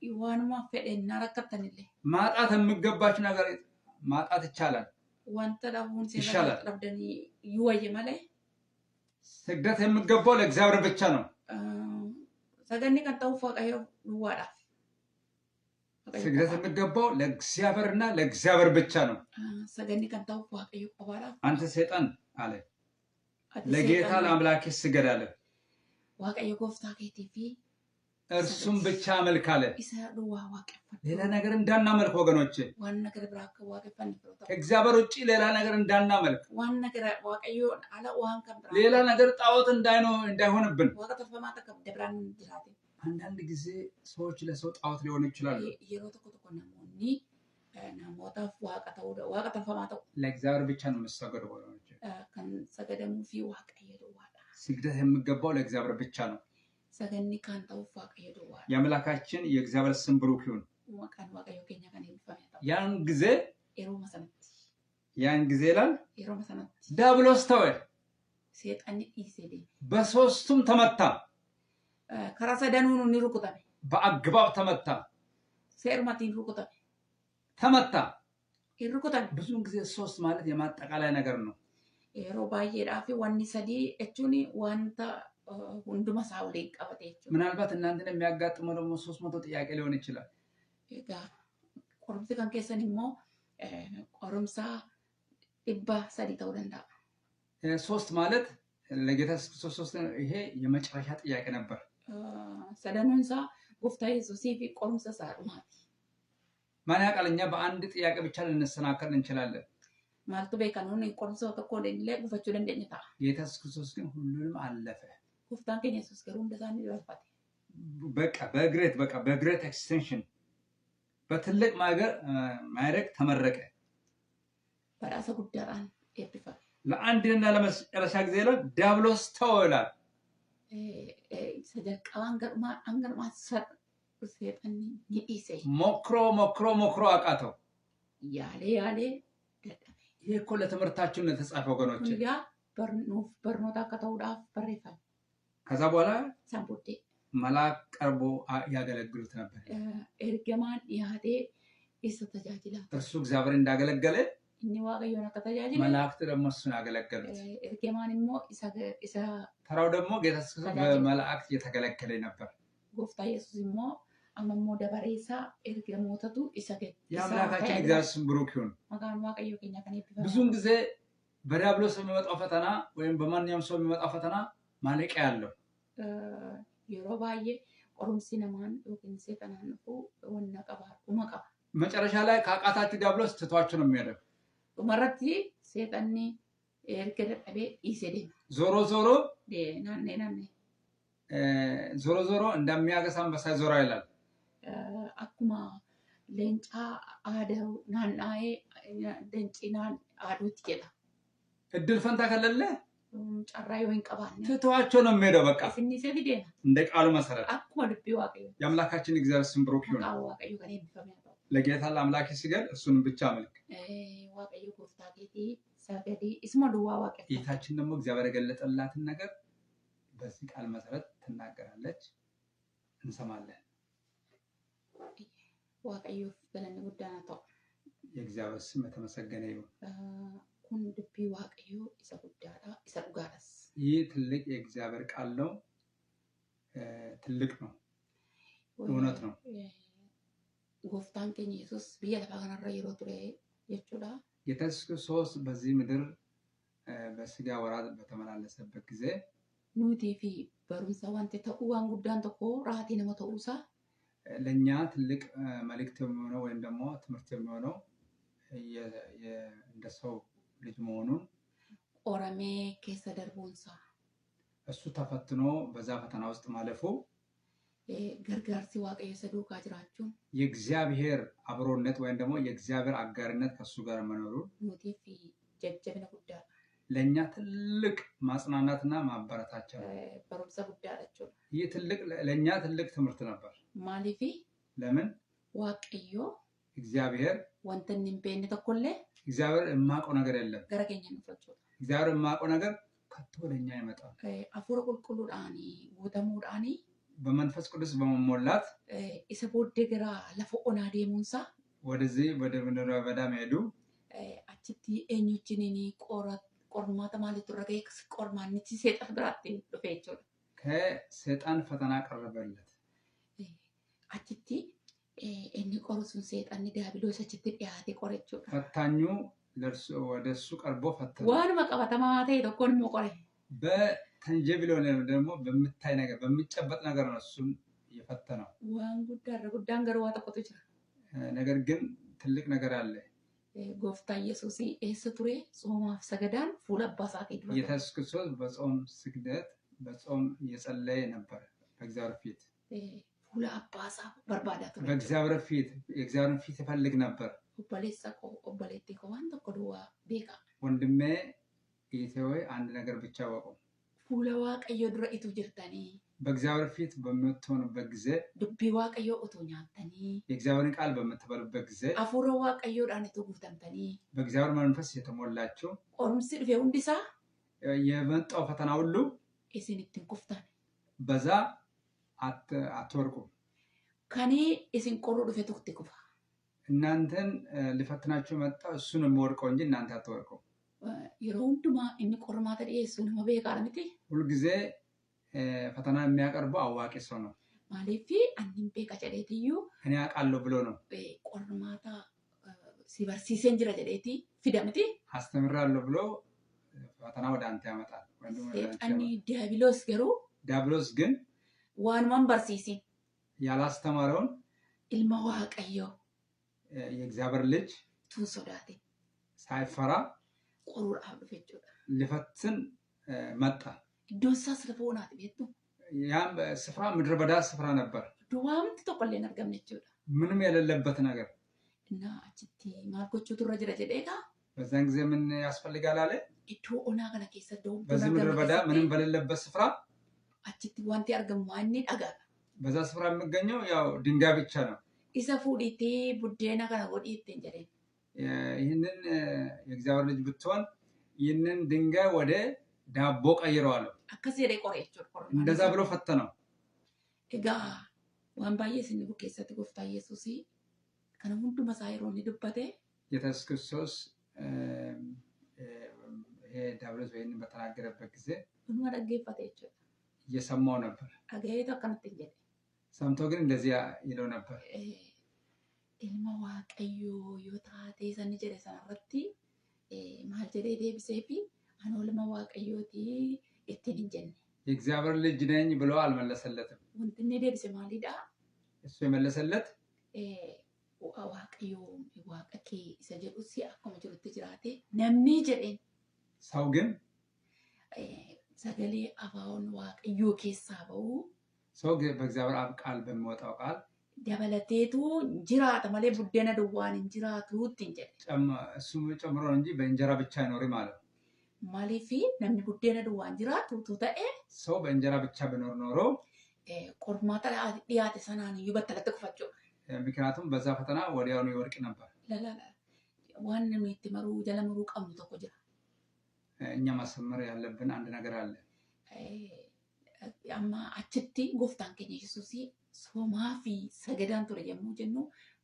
waanuma fedhennaa rakkattanillee ማጣት የሚገባችሁ ነገር ማጣት ይቻላል። wanta dhabuun ይሻላል። dhabdanii yoo wayye malee ስግደት የሚገባው ለእግዚአብሔር ብቻ ነው። saganni kan ta'uuf waaqayyo duwwaadhaaf. ስግደት የሚገባው ለእግዚአብሔርና ለእግዚአብሔር ብቻ ነው። saganni kan ta'uuf waaqayyo qofaadhaaf. አንተ ሰይጣን አለ ለጌታ ለአምላክ ስገድ አለ። waaqayyo gooftaa keetii fi እርሱም ብቻ አምልክ አለ። isa duwwaa waaqeffadhu. ሌላ ነገር እንዳናመልክ ወገኖች። waan nagara biraa akka waaqeffanne firoo ta'u. ከእግዚአብሔር ውጪ ሌላ ነገር እንዳናመልክ። waan nagara waaqayyoon ala waan kan biraa. ሌላ ነገር ጣዖት እንዳይሆንብን። waaqa tolfamaa takka dabiraan jiraate. አንዳንድ ጊዜ ሰዎች ለሰው ጣዖት ሊሆኑ ይችላሉ። yeroo tokko tokko namoonni namootaaf waaqa ta'uu waaqa tolfamaa ta'u. ለእግዚአብሔር ብቻ ነው የምትሰገዱ ወገኖች። kan sagadamuu fi waaqayyo duwwaadha. ስግደት የሚገባው ለእግዚአብሔር ብቻ ነው። saganni kan ta'uuf waaqayyo duwwaadha. የአምላካችን የእግዚአብሔር ስም ብሩክ ይሁን። maqaan waaqayyo keenya kan eebbifame ta'u. ያን ጊዜ yeroo ይላል sanatti ዲያብሎስ ተወ፣ seexanni dhiisee deeme. በሶስቱም ተመታ። karaa sadanuun ni rukutame. በአግባብ ተመታ። seerumaatiin rukutame. ተመታ። hin rukutame. ብዙውን ጊዜ ሶስት ማለት የማጠቃላይ ነገር ነው። yeroo baay'eedhaaf wanni sadii jechuun wanta hunduma isaa waliin qabate jechuudha. ምናልባት እናንተን የሚያጋጥመው ደግሞ 300 ጥያቄ ሊሆን ይችላል። egaa qorumsi kan keessan immoo qorumsa 300 ta'uu danda'a. ሶስት ማለት ለጌታ ክርስቶስ ሶስት ይሄ የመጨረሻ ጥያቄ ነበር። sadanuun isaa gooftaa Yesuusii fi qorumsa isaa dhumaati. ማን ያውቃል? እኛ በአንድ ጥያቄ ብቻ ልንሰናከል እንችላለን። ማልቱ በከኑን ቆርሶ ተኮደ ለጉፈቹ እንደኝታ ጌታ ኢየሱስ ክርስቶስ ግን ሁሉንም አለፈ። ጉፍታን ከኛ ኢየሱስ ገሩ እንደዛን ይወፋት በቃ በግሬት ኤክስቴንሽን በትልቅ ማዕረግ ተመረቀ። በራሰ ጉዳራን ኤፒፋ ለአንድና ለመጨረሻ ጊዜ ነው ዲያብሎስ ተወላል። ሰደቃን ገርማ አንገርማ ሰር ሰይጣን ይኢሴ ሞክሮ አቃተው። ያሌ ይሄ እኮ ለትምህርታችን ነው የተጻፈው ወገኖች። ያ በርኖታ ከተውዳፍ በሬፋል ከዛ በኋላ ሳምቦቴ መልአክ ቀርቦ ያገለግሉት ነበር። ኤርገማን ያቴ ተጃጅላ እርሱ እግዚአብሔር እንዳገለገለ እኒ ዋቀዮና ከተጃጅለ መላእክት ደግሞ እሱን ያገለገሉት። ኤርገማን ሞ ኢሳ ተራው ደግሞ ጌታ ኢየሱስ በመላእክት እየተገለገለ ነበር። ጎፍታ ኢየሱስ ሞ አመሞ ደበሬሳ ኤርገሞተቱ ኢሰገድ የአምላካችን እግዚአብሔር ስም ብሩክ ይሁን። ማጋን ዋቀዮ ከኛ ከኔ ብዙውን ጊዜ በዲያብሎስ የሚመጣው ፈተና ወይም በማንኛውም ሰው የሚመጣው ፈተና ማለቂያ ያለው የሮባዬ ቆሩምሲ ነማን ወኪን ሰይጣናንፉ ወና ቀባር ኡማቃ መጨረሻ ላይ ካቃታችሁ ዲያብሎስ ትቷችሁ ነው የሚሄደው። ኡመረቲ ሰይጣኒ ኤርገደጠቤ ኢሰዴ ዞሮ ናኔ ዞሮ እንደሚያገሳ አንበሳ ዞራ ይላል። አኩማ ሌንጫ አደው ናናዬ ደንጪናን አዱት ይላ እድል ፈንታ ከሌለ ጫራይ ወይን ቀባን ትቷቸው ነው የሚሄደው። በቃ ሲኒሴ ዲዴና እንደ ቃሉ መሰረት አኩማ ልብ ዋቀዩ የአምላካችን እግዚአብሔር ስም ብሩክ ይሁን። ዋቀዩ ከኔ ቢፈሚያው ለጌታ ለአምላክ ሲገል እሱን ብቻ አምልክ። ዋቀዩ ጎፍታ ጌቲ ሰገዲ እስሞ ዱዋ ዋቀዩ ጌታችን ደግሞ እግዚአብሔር የገለጠላትን ነገር በዚህ ቃል መሰረት ትናገራለች፣ እንሰማለን። ዋቀዩ ገለነ ጉዳና ተው የእግዚአብሔር ስም የተመሰገነ ይሁን። ኩን ድቢ ዋቀዩ ኢሰ ጉዳዳ ኢሰ ዱጋራስ ይህ ትልቅ የእግዚአብሔር ቃል ነው። ትልቅ ነው፣ እውነት ነው። ጎፍታን ከኝ ኢየሱስ ብየ ለፋገናራ ይሮ ቱሬ የቹዳ ጌታ ኢየሱስ ክርስቶስ በዚህ ምድር በስጋ ወራት በተመላለሰበት ጊዜ ኑቲ ፊ በሩንሳ ዋንተ ተኡዋን ጉዳን ተኮ ራቴ ነመ ተኡሳ ለኛ ትልቅ መልእክት የሚሆነው ወይም ደግሞ ትምህርት የሚሆነው እንደ ሰው ልጅ መሆኑን ኦራሜ ከሰ ደርቦንሳ እሱ ተፈትኖ በዛ ፈተና ውስጥ ማለፉ ገርጋርሲ ዋቀየ ሰዱካ ጅራቹን የእግዚአብሔር አብሮነት ወይም ደግሞ የእግዚአብሔር አጋርነት ከሱ ጋር መኖሩ ኑቲ ፊ ጀጀብነ ጉዳ ለኛ ትልቅ ማጽናናትና ማበረታቻ ነው። በሩምሳ ጉዳዳቸው ይህ ትልቅ ለኛ ትልቅ ትምህርት ነበር። ማሊፊ ለምን ዋቀዮ እግዚአብሔር ወንተን ንቤን ተኮለ እግዚአብሔር የማውቀው ነገር የለም። ገረገኛ ነፈቸው እግዚአብሔር የማውቀው ነገር ከቶ ወደኛ ይመጣል። አፉረ ቁልቁሉ ዳኒ ጉተሙ ዳኒ በመንፈስ ቅዱስ በመሞላት ኢሰቦደ ገራ ለፈኦና ደሙንሳ ወደዚህ ወደ ምድረ በዳ መሄዱ አቺቲ ኤኒችኒኒ ቆርማታ ማለት ረገክስ ቆርማንቲ ሰይጣን ብራቴ ዱፌቸው ከሰይጣን ፈተና ቀረበለት። አቺቲ እኒ ቆርሱን ሰይጣን ዲያብሎስ አቺቲ ዲያቴ ቆረቸው ፈታኙ ለርሱ ወደሱ ቀርቦ ፈተነ። ዋን መቀበተማ ተይ ተኮን ሞቆረ በተንጀብሎ ደግሞ በምታይ ነገር በሚጨበጥ ነገር ነው እሱን የፈተነው። ዋን ጉዳን ገርዋ ተቆጡ ይችላል። ነገር ግን ትልቅ ነገር አለ። ጎፍታ ኢየሱስ ኤስቱሬ ጾማፍ ሰገዳን ፉለ አባሳት ይድሮ ኢየሱስ ክርስቶስ በጾም ስግደት በጾም እየጸለየ ነበር። በእግዚአብሔር ፊት ፉለ አባሳ በርባዳቱ በእግዚአብሔር ፊት የእግዚአብሔርን ፊት ይፈልግ ነበር። ኦበሌቴ ኮዋን ተቆዱዋ ቤካ ወንድሜ ኢቴዌ አንድ ነገር ብቻ ወቀው ፉለ ዋቀዮ ድረ ኢቱ ጅርታኒ በእግዚአብሔር ፊት በምትሆኑበት ጊዜ ዱቢ ዋቀዮ ኦቶ ኛተኒ የእግዚአብሔርን ቃል በምትበሉበት ጊዜ አፉረ ዋቀዮ ዳነቱ ጉፍተምተኒ በእግዚአብሔር መንፈስ የተሞላችሁ ኦርምሲ ድፌ ሁንዲሳ የመጣው ፈተና ሁሉ ኢሲንትን ኩፍታን በዛ አትወርቁ። ከኔ ኢሲን ቆሮ ድፌ ቱክቲ ኩፋ እናንተን ሊፈትናችሁ መጣው እሱን የሚወርቀው እንጂ እናንተ አትወርቁ። ይሮንዱማ እኒ ቆርማተ ዲኤሱን መቤካ ለምቲ ሁልጊዜ ፈተና የሚያቀርበው አዋቂ ሰው ነው። ማለፊ አንድን ቤካ ጨዴትዩ እኔ አውቃለሁ ብሎ ነው። ቆርማታ ሲበርሲሴን ጅራ ጨዴቲ ፊደምቲ አስተምራለሁ ብሎ ፈተና ወደ አንተ ያመጣል። ሰይጣን ዲያብሎስ ግን ዋንማን በርሲሲን ያላስተማረውን ኢልማ ዋቀዮ የእግዚአብሔር ልጅ ቱን ሶዳቴ ሳይፈራ ቆሩር አብዶ ፈጭዳ ሊፈትን መጣ። ዶሳ ስለፎናት ቤቱ ያም ስፍራ ምድረ በዳ ስፍራ ነበር። ዱዋምት ተቆሌን አርገምነችውዳ ምንም የሌለበት ነገር እና አችቲ ማልኮቹ ተረጀረ ጀዴጋ በዛን ጊዜ ምን ያስፈልጋል አለ? ኢቱ ኦና ገና ከሰደው በዚህ ምድረ በዳ ምንም በሌለበት ስፍራ አችቲ ዋንቲ አርገም ዋኒ ዳጋ በዛ ስፍራ የሚገኘው ያው ድንጋይ ብቻ ነው። ኢሰ ፉዲቲ ቡዴና ገና ወዲት እንጀሬ ይህንን የእግዚአብሔር ልጅ ብትሆን ይህንን ድንጋይ ወደ ዳቦ ቀይረዋል። አከሰደ ቆሬቹ ቆር እንደዛ ብሎ ፈተነው። እጋ ዋን ባየ ሲንቡ ከሰተ ጎፍታ ኢየሱስ ከነ ሁሉ መሳይሮን ይድበቴ ኢየሱስ ክርስቶስ ዳብሎስ ወይንም በተናገረበት ጊዜ ምን ወደገፈተች እየሰማው ነበር። አገይታ ከነት እንጀ ሰምቶ ግን እንደዚያ ይለው ነበር። ኢልማ ዋቀዮ ዮታቴ ሰን ጀረ ሰረቲ ማል ጀረ ደብሴፊ አኖ ለማ ዋቀዮቲ እትን እንጀነ የእግዚአብሔር ልጅ ነኝ ብሎ አልመለሰለትም። ወንድኔ ደብሴ ማሊዳ እሱ የመለሰለት ዋቀዮ ዋቀኬ ሰጀዱሲ አኮመ ጅሩት ጅራቴ ነምኒ ጀደን ሰው ግን ሰገሌ አባውን ዋቀዮ ከሳበው ሰው በእግዚአብሔር አብ ቃል በሚወጣው ቃል ደበለቴቱ ጅራተ ማለ ቡደነ ድዋን እንጅራቱ ትንጀ እሱ ጨምሮ እንጂ በእንጀራ ብቻ አይኖር ማለት ማለፊ ነምን ቡደነ ድዋን ጅራቱ ተኤ ሰው በእንጀራ ብቻ ቢኖር ኖሮ ቆርማታ ዲያተ ሰናን ይበተለተ ከፈጮ ምክንያቱም በዛ ፈተና ወዲያውኑ ይወርቅ ነበር። ለላላ ዋን የሚትመሩ ጀለምሩ ቀሙ ተቆጀ እኛ ማሰመር ያለብን አንድ ነገር አለ። አማ አችቲ ጎፍታን ከኝ ኢየሱስ ሶማፊ ሰገዳን ቱረ የሙ ጀኑ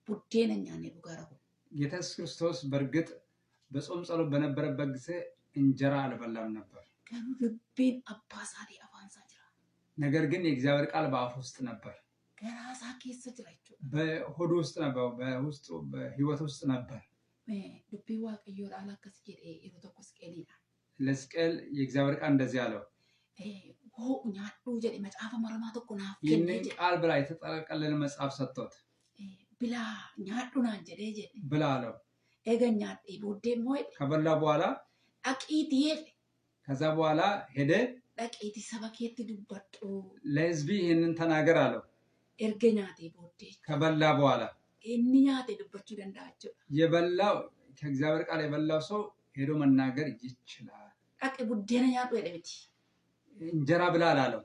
ቡዴነኛኔ ዱጋራው ኢየሱስ ክርስቶስ በርግጥ በጾም ጸሎት በነበረበት ጊዜ እንጀራ አልበላም ነበር። ከኑ ልቤን አባሳሪ አፋንሳ ጅራ ነገር ግን የእግዚአብሔር ቃል በአፍ ውስጥ ነበር። ገራሳ ከሰ ጅራችሁ በሆድ ውስጥ ነበር፣ በውስጡ በህይወት ውስጥ ነበር። ልቤ ዋቀዮ አላከስ ጀዴ ይሮተኮስ ቀሊላ ለስቀል የእግዚአብሔር ቃል እንደዚህ አለው። ሆ ኛዱ ጀዴ መጽሐፈ መረማ ተቆናፍ ይህንን ቃል ብላ የተጠቀለለ መጽሐፍ ሰጥቶት ብላ ኛዱ ናን ጀዴ ጀዴ ብላ አለው። ኤገኛ ዲቦዴ ሞይ ከበላ በኋላ አቂት ይሄ ከዛ በኋላ ሄደ አቂት ሰበከት ድበጡ ለህዝብ ይህንን ተናገር አለው። ኤርገኛ ዲቦዴ ከበላ በኋላ እኛቴ ድበቹ ደንዳቸው የበላው ከእግዚአብሔር ቃል የበላው ሰው ሄዶ መናገር ይችላል። አቂ ቡዴና ያጡ የለብቲ እንጀራ ብላ አላለው።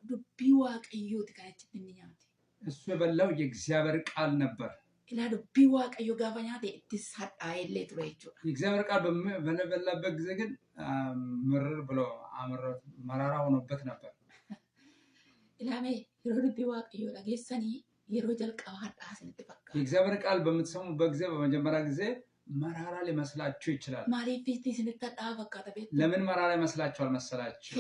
ዱቢ ዋቀዮ ተካች እንኛቴ እሱ የበላው የእግዚአብሔር ቃል ነበር። ኢላ ዱቢ ዋቀዮ ጋፋኛቴ ትሳጣ የለ ትሮይቹ የእግዚአብሔር ቃል በነበላበት ጊዜ ግን ምርር ብሎ አመረው መራራ ሆኖበት ነበር። ኢላሜ የሮ ዱቢ ዋቀዮ ለጌሰኒ የሮ ጀልቀባ ሐዳስን ተፈካ የእግዚአብሔር ቃል በምትሰሙበት ጊዜ በመጀመሪያ ጊዜ መራራ ሊመስላችሁ ይችላል። ማሪፊቲ ስንተጣ ፈካተ ቤት ለምን መራራ ይመስላችኋል መሰላችሁ?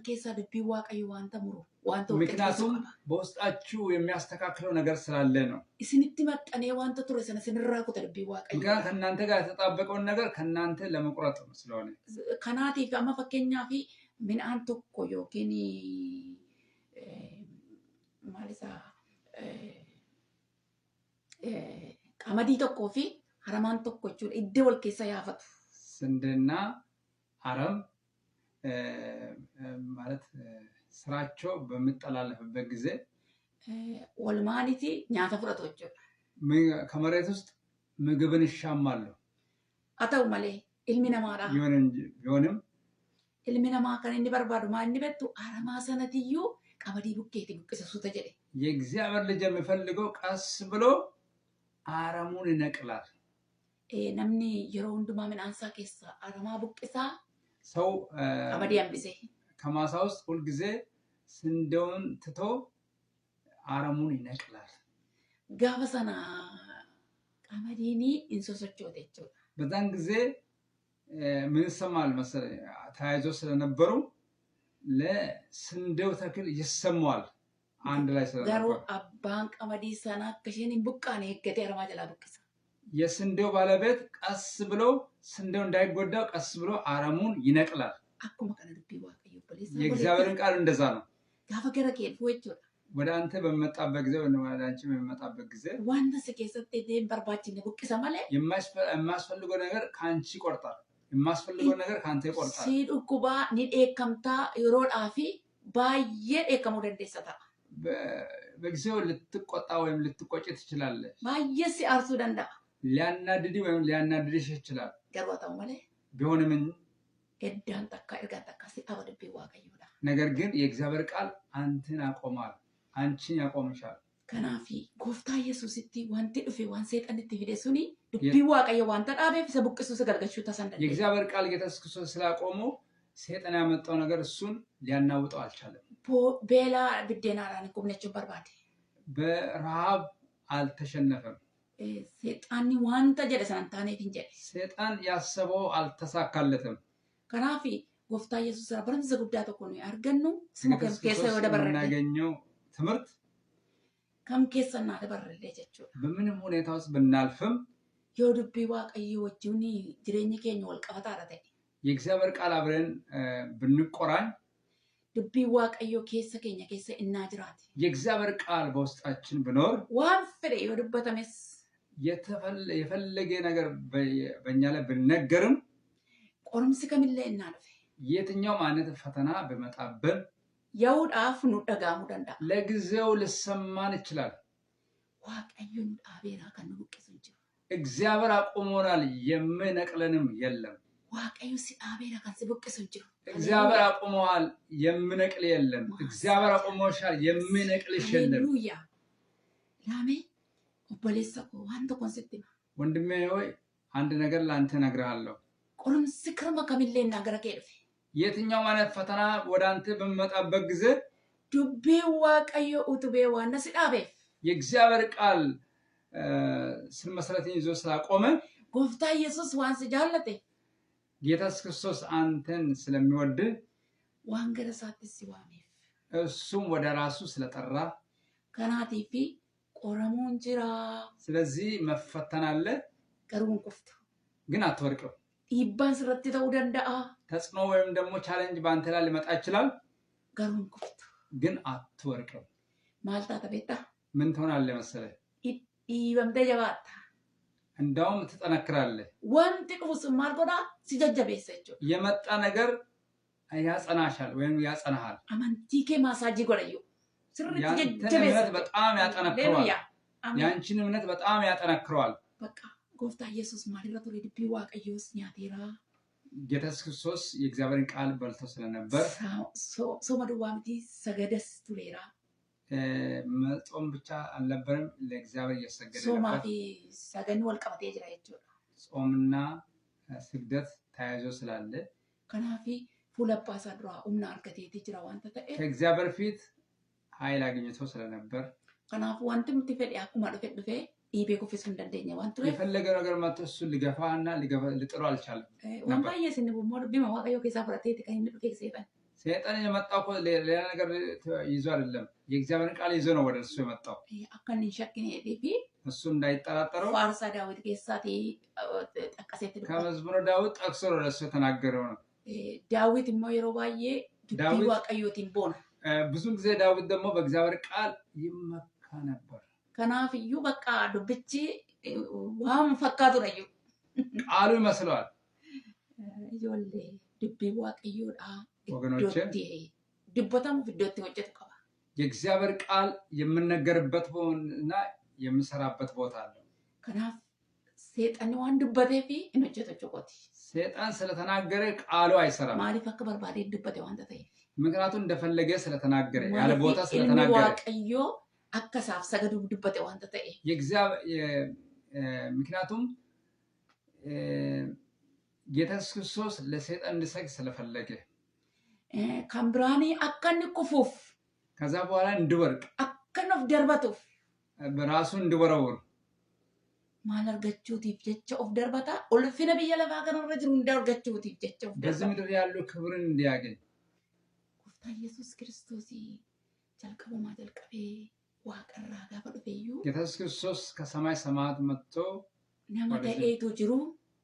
ከሰ ዱቢ ዋቀዮ ዋንተ ሙሩ ዋንተ ምክንያቱም በውስጣችሁ የሚያስተካክለው ነገር ስላለ ነው። እስንቲ መጠኔ ዋንተ ቱረሰነ ስንራቁ ዱቢ ዋቀዮ ጋር ከናንተ ጋር የተጣበቀውን ነገር ከናንተ ለመቁረጥ ስለሆነ ከናቲ ጋማ ፈከኛ ፊ ምን አንተ ኮዮ ኬኒ ማለሳ ቀመዲ ተቆፊ ሀረማን ተቆቹ እደ ወልከሳ ያፈቱ ስንዴና አረም ማለት ስራቸው በሚጠላለፍበት ጊዜ ወልማኒቲ ኛታ ፍረቶቹ ከመሬት ውስጥ ምግብን ይሻማሉ። አተው ማለ ኢልሚና ማራ ቢሆንም ኢልሚና ማከን እንዲበርባዱ ማን ቢበቱ አረማ ሰነትዩ ቀመዲ ቡኬቲ ቡቅሰሱ ተጀደ የእግዚአብሔር ልጅ የሚፈልገው ቀስ ብሎ አረሙን ይነቅላል። ነምኒ የሮ ሁንዱማ ምን አንሳ ከሳ አረማ ቡቅሳ ሰው ቀመዲ አንብሴ ከማሳ ውስጥ ሁል ጊዜ ስንዴውን ትቶ አረሙን ይነቅላል። ጋፈሰና ቀመዲኒ እንሶሶቾቴቹ በዛን ጊዜ ምን ይሰማል መሰለኝ? ተያይዞ ስለነበሩ ለስንዴው ተክል ይሰማዋል። አንድ ላይ ስለነበሩ ጋሩ አባን ቀመዲ ሰና ከሽኒ ቡቃኔ ገቴ አረማ ጀላ ቡቅሳ የስንዴው ባለቤት ቀስ ብሎ ስንዴው እንዳይጎዳው ቀስ ብሎ አረሙን ይነቅላል። አኩማ ከነ ዱቢ ዋቀዮ ፖሊስ የእግዚአብሔርን ቃል እንደዛ ነው። ጋፈ ገረ ከልፎቹ ወደ አንተ በመጣበት ጊዜ ወደ አንቺ በመጣበት ጊዜ wanta si keessatti illee barbaachifne buqqisa malee የማያስፈልገው ነገር ከአንቺ ይቆርጣል። የማያስፈልገው ነገር ከአንተ ይቆርጣል። si dhukkubaa ni dheekkamtaa yeroodhaa fi baay'ee dheekkamuu dandeessa ta'a. በጊዜው ልትቆጣ ወይም ልትቆጭ ትችላለህ። baay'ee si aarsuu danda'a. ሊያናድድ ወይም ሊያናድድሽ ይችላል። garuu ta'u malee ቢሆንም ergaan takka si dhaba dubbii waaqayyoodha. ነገር ግን የእግዚአብሔር ቃል አንተን ያቆማል፣ አንቺን ያቆምሻል። ከናፊ ጎፍታ ኢየሱስቲ ዋንቲ ዱፌ ዋን ሰይጣንቲ ፊደ ሱኒ ዱቢ waaqayዮ ዋንተ ዳቤፍ ሰቡቅሱ ሰገልገሹ ተሰንደለ የእግዚአብሔር ቃል ጌታ ኢየሱስ ክርስቶስ ስላቆመው ሰይጣን ያመጣው ነገር እሱን ሊያናውጠው አልቻለም። ቤላ ብዴና ራን ኩምነቹ በርባዴ በረሃብ አልተሸነፈም። ሰይጣን ዋንተ ጀደ ሰንታኔ ፊንጀ ሰይጣን ያሰበው አልተሳካለትም። ከናፊ ጎፍታ ኢየሱስ ረበረን ዘጉዳ ተኮኑ ያርገኑ ስሙከም ከሰ ወደ በረደ እናገኘው ትምህርት ከም ከሰና ደበረለ ጀቹ በምንም ሁኔታ ውስጥ ብናልፍም የዱቢ waaqayዮ ወጁኒ ጅሬኝ ከኝ ወልቀፈታ አረተ የእግዚአብሔር ቃል አብረን ብንቆራኝ ዱቢ waaqayዮ ከሰ ከኛ ከሰ እናጅራት የእግዚአብሔር ቃል በውስጣችን ቢኖር ዋን ፍሬ ወድበተመስ የፈለገ ነገር በእኛ ላይ ብንነገርም ቆርምስ ከሚለ እናልፈ የትኛውም አይነት ፈተና በመጣብን የውዳፍ ነው ደጋሙ ደንዳ ለጊዜው ልሰማን ይችላል። waaqayዮን ዳቤራ ከነውቀስ እንጂ እግዚአብሔር አቆሞናል፣ የምነቅለንም የለም። waaqayዮ ሲዳቤራ ከሰብቀስ እንጂ እግዚአብሔር አቆመዋል፣ የምነቅል የለም። እግዚአብሔር አቆሞሻል፣ የምነቅልሽ የለም። ሃሌሉያ ላሜ ኦቦሌሰኮ አንተ ኮንሰፕት ወንድሜ ሆይ አንድ ነገር ላንተ ነግርሃለሁ። ቆርምስ ከርማ ከሚለ እናገረ ከልፍ የትኛው ማለት ፈተና ወደ አንተ በመጣበት ጊዜ ዱቢ waaqayዮ ኡቱቤ ዋና ሲዳቤ የእግዚአብሔር ቃል ስር መሰረትን ይዞ ስላቆመ ጎፍታ ኢየሱስ ዋንስ ጃለተ ጌታ ኢየሱስ ክርስቶስ አንተን ስለሚወድ ዋንገረሳት ሲዋሜ እሱም ወደ ራሱ ስለጠራ ከናቲፊ ቆረሞን ጅራ ስለዚህ መፈተን አለ። ቀሩን ቆፍታ ግን አትወርቅም። ይባን ስረት ተው ደንዳአ ተጽኖ ወይም ደግሞ ቻሌንጅ ባንተ ላይ ሊመጣ ይችላል። ቀሩን ቆፍታ ግን አትወርቅም። ማልታ ተበጣ ምን ትሆናለህ መሰለህ? ይበምደ ጀባታ እንዳውም ትጠነክራለህ። ወንት ቅቡስ ማልጎዳ ሲጀጀበሰቹ የመጣ ነገር ያጸናሻል ወይም ያጸናሃል። አማንቲኬ ማሳጅ ጎረዩ ስርት ጀጀበሰ በጣም ያጠነክረዋል። ያንቺን እምነት በጣም ያጠነክረዋል። በቃ ጎፍታ ኢየሱስ ማድረቱ ለድቢ waaqayዮስ ኛቴራ ጌታ ኢየሱስ ክርስቶስ የእግዚአብሔርን ቃል በልቶ ስለነበር ሶ መድዋምቲ ሰገደስ ቱሌራ መጾም ብቻ አልነበረም፣ ለእግዚአብሔር እየሰገደ ነበር። ሶማፊ ሰገን ወልቀመቴ ጅራ ይችላል። ጾምና ስግደት ተያይዞ ስላለ ከናፊ ፉለባሳ ድራ ኡምና አርከቴ ጅራ ዋንተ ተኤ ከእግዚአብሔር ፊት ኃይል አግኝቶ ስለነበር ከናፊ ዋንተም ትፈል ያቁማ ደፈ ኢቤ ኮፊስ እንደደኛ ዋንቱ የፈለገ ነገር መጥቶ እሱን ሊገፋና ሊጥሩ አልቻለም። ዋንታ የስን ቡሞር ቢማ waaqayዮ ከሳፍራቴ ተከይን ዱከ ሰይጣን ሰይጣን የመጣው እኮ ሌላ ነገር ይዞ አይደለም፣ የእግዚአብሔርን ቃል ይዞ ነው ወደ እሱ የመጣው። አከን ሸክኔ ዲፊ እሱ እንዳይጠራጠረው ፋርሳ ዳዊት ከሳቴ ጠቀሰት ከመዝሙረ ዳዊት ጠቅሶ ወደ እሱ የተናገረው ነው። ዳዊት ሞይሮ ባዬ ዱቢ waaqayዮቲን ቦና ብዙ ጊዜ ዳዊት ደግሞ በእግዚአብሔር ቃል ይመካ ነበር። ከናፍዩ በቃ ዱብቺ ዋም ፈካቱ ነው ቃሉ ይመስለዋል። ይወል ዱቢ waaqayዮዳ ወገኖቼ ድቦታም ፍዶት ወጭት ቀባ የእግዚአብሔር ቃል የምንነገርበት እና የምንሰራበት ቦታ አለ። ከናፍ ሰይጣን ዋን ድበቴ ፊ እንጨቶች ቆቲ ሰይጣን ስለተናገረ ቃሉ አይሰራም። ማሊ ፈክ በርባዴ ድበቴ ዋንተ ተይ ምክንያቱም እንደፈለገ ስለተናገረ ያለ ቦታ ስለተናገረ waaqayዮ አከሳፍ ሰገዱ ድበቴ ዋንተ ተይ የእግዚአብሔር ምክንያቱም ጌታ ኢየሱስ ክርስቶስ ለሰይጣን እንዲሰግድ ስለፈለገ ካምብራኒ አከን ኩፉፍ ከዛ በኋላ እንዲወርቅ አከነፍ ደርባቱፍ በራሱ እንዲወረውር ማለርገቹት ይፍጀቸ ኦፍ ደርባታ ኦልፊነ በየለፋ ከነረ ጅሩ እንዳርገቹት ይፍጀቸ ኦፍ ደርባታ በዚህ ምድር ያሉ ክብርን እንዲያገኝ ጎፍታ ኢየሱስ ክርስቶስ ጀልቀቡ ማጀልቀቤ ዋቀራ ጋፈ ዱፈዩ ጌታ ኢየሱስ ክርስቶስ ከሰማይ ሰማያት መጥቶ ነመታኤቱ ጅሩ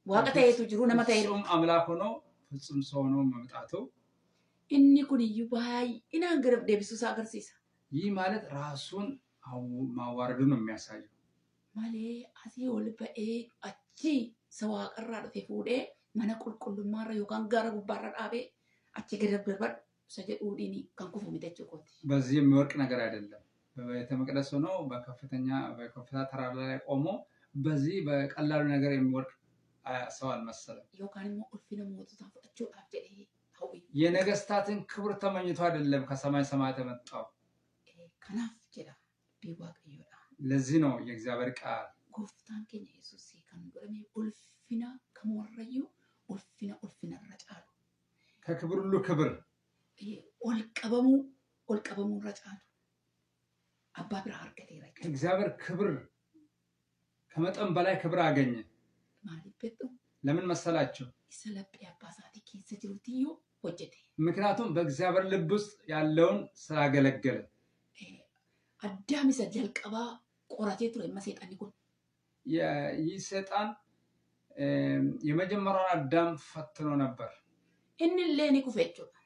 ዋቀታኤቱ ጅሩ ነመታኤቱ አምላክ ሆኖ ፍጹም ሰው ሆኖ መምጣቱ inni kun iyyuu baay'inaan gara deebisuusaa agarsiisa. ይህ ማለት ራሱን ማዋረዱ ነው የሚያሳየው። malee asii ol ba'ee achi sawaaqarraa dhufe fuudhee mana qulqullummaarra yookaan gara gubbaarra dhaabee achi gadi darbadhu isa jedhuudhiin kan kufu miti jechuudha. በዚህ የሚወርቅ ነገር አይደለም። በቤተ መቅደስ ሆኖ በከፍታ ተራራ ላይ ቆሞ በዚህ በቀላሉ ነገር የሚወርቅ ሰው አልመሰለም። yookaan immoo ulfina moototaa fudhachuudhaaf jedhee hawwi. የነገስታትን ክብር ተመኝቶ አይደለም ከሰማይ ሰማያት የመጣው። kanaaf jedha dubbii waaqayyoodha. ለዚህ ነው የእግዚአብሔር ቃል gooftaan keenya Yesuus kan godhame ulfina kamoorrayyuu ulfina irra caalu. ከክብር ሁሉ ክብር ol qabamuu irra caalu. abbaa biraa argateera. እግዚአብሔር ክብር ከመጠን በላይ ክብር አገኘ። maaliif beektu? ለምን መሰላችሁ? isa laphee abbaa isaatii keessa jiruutiyyuu hojjete. ምክንያቱም በእግዚአብሔር ልብ ውስጥ ያለውን ስላገለገለ። addaam isa jalqabaa qoratee ture amma seexanni kun. ይህ ሰይጣን የመጀመሪያውን አዳም ፈትኖ ነበር። inni illee ni kufe jechuudha.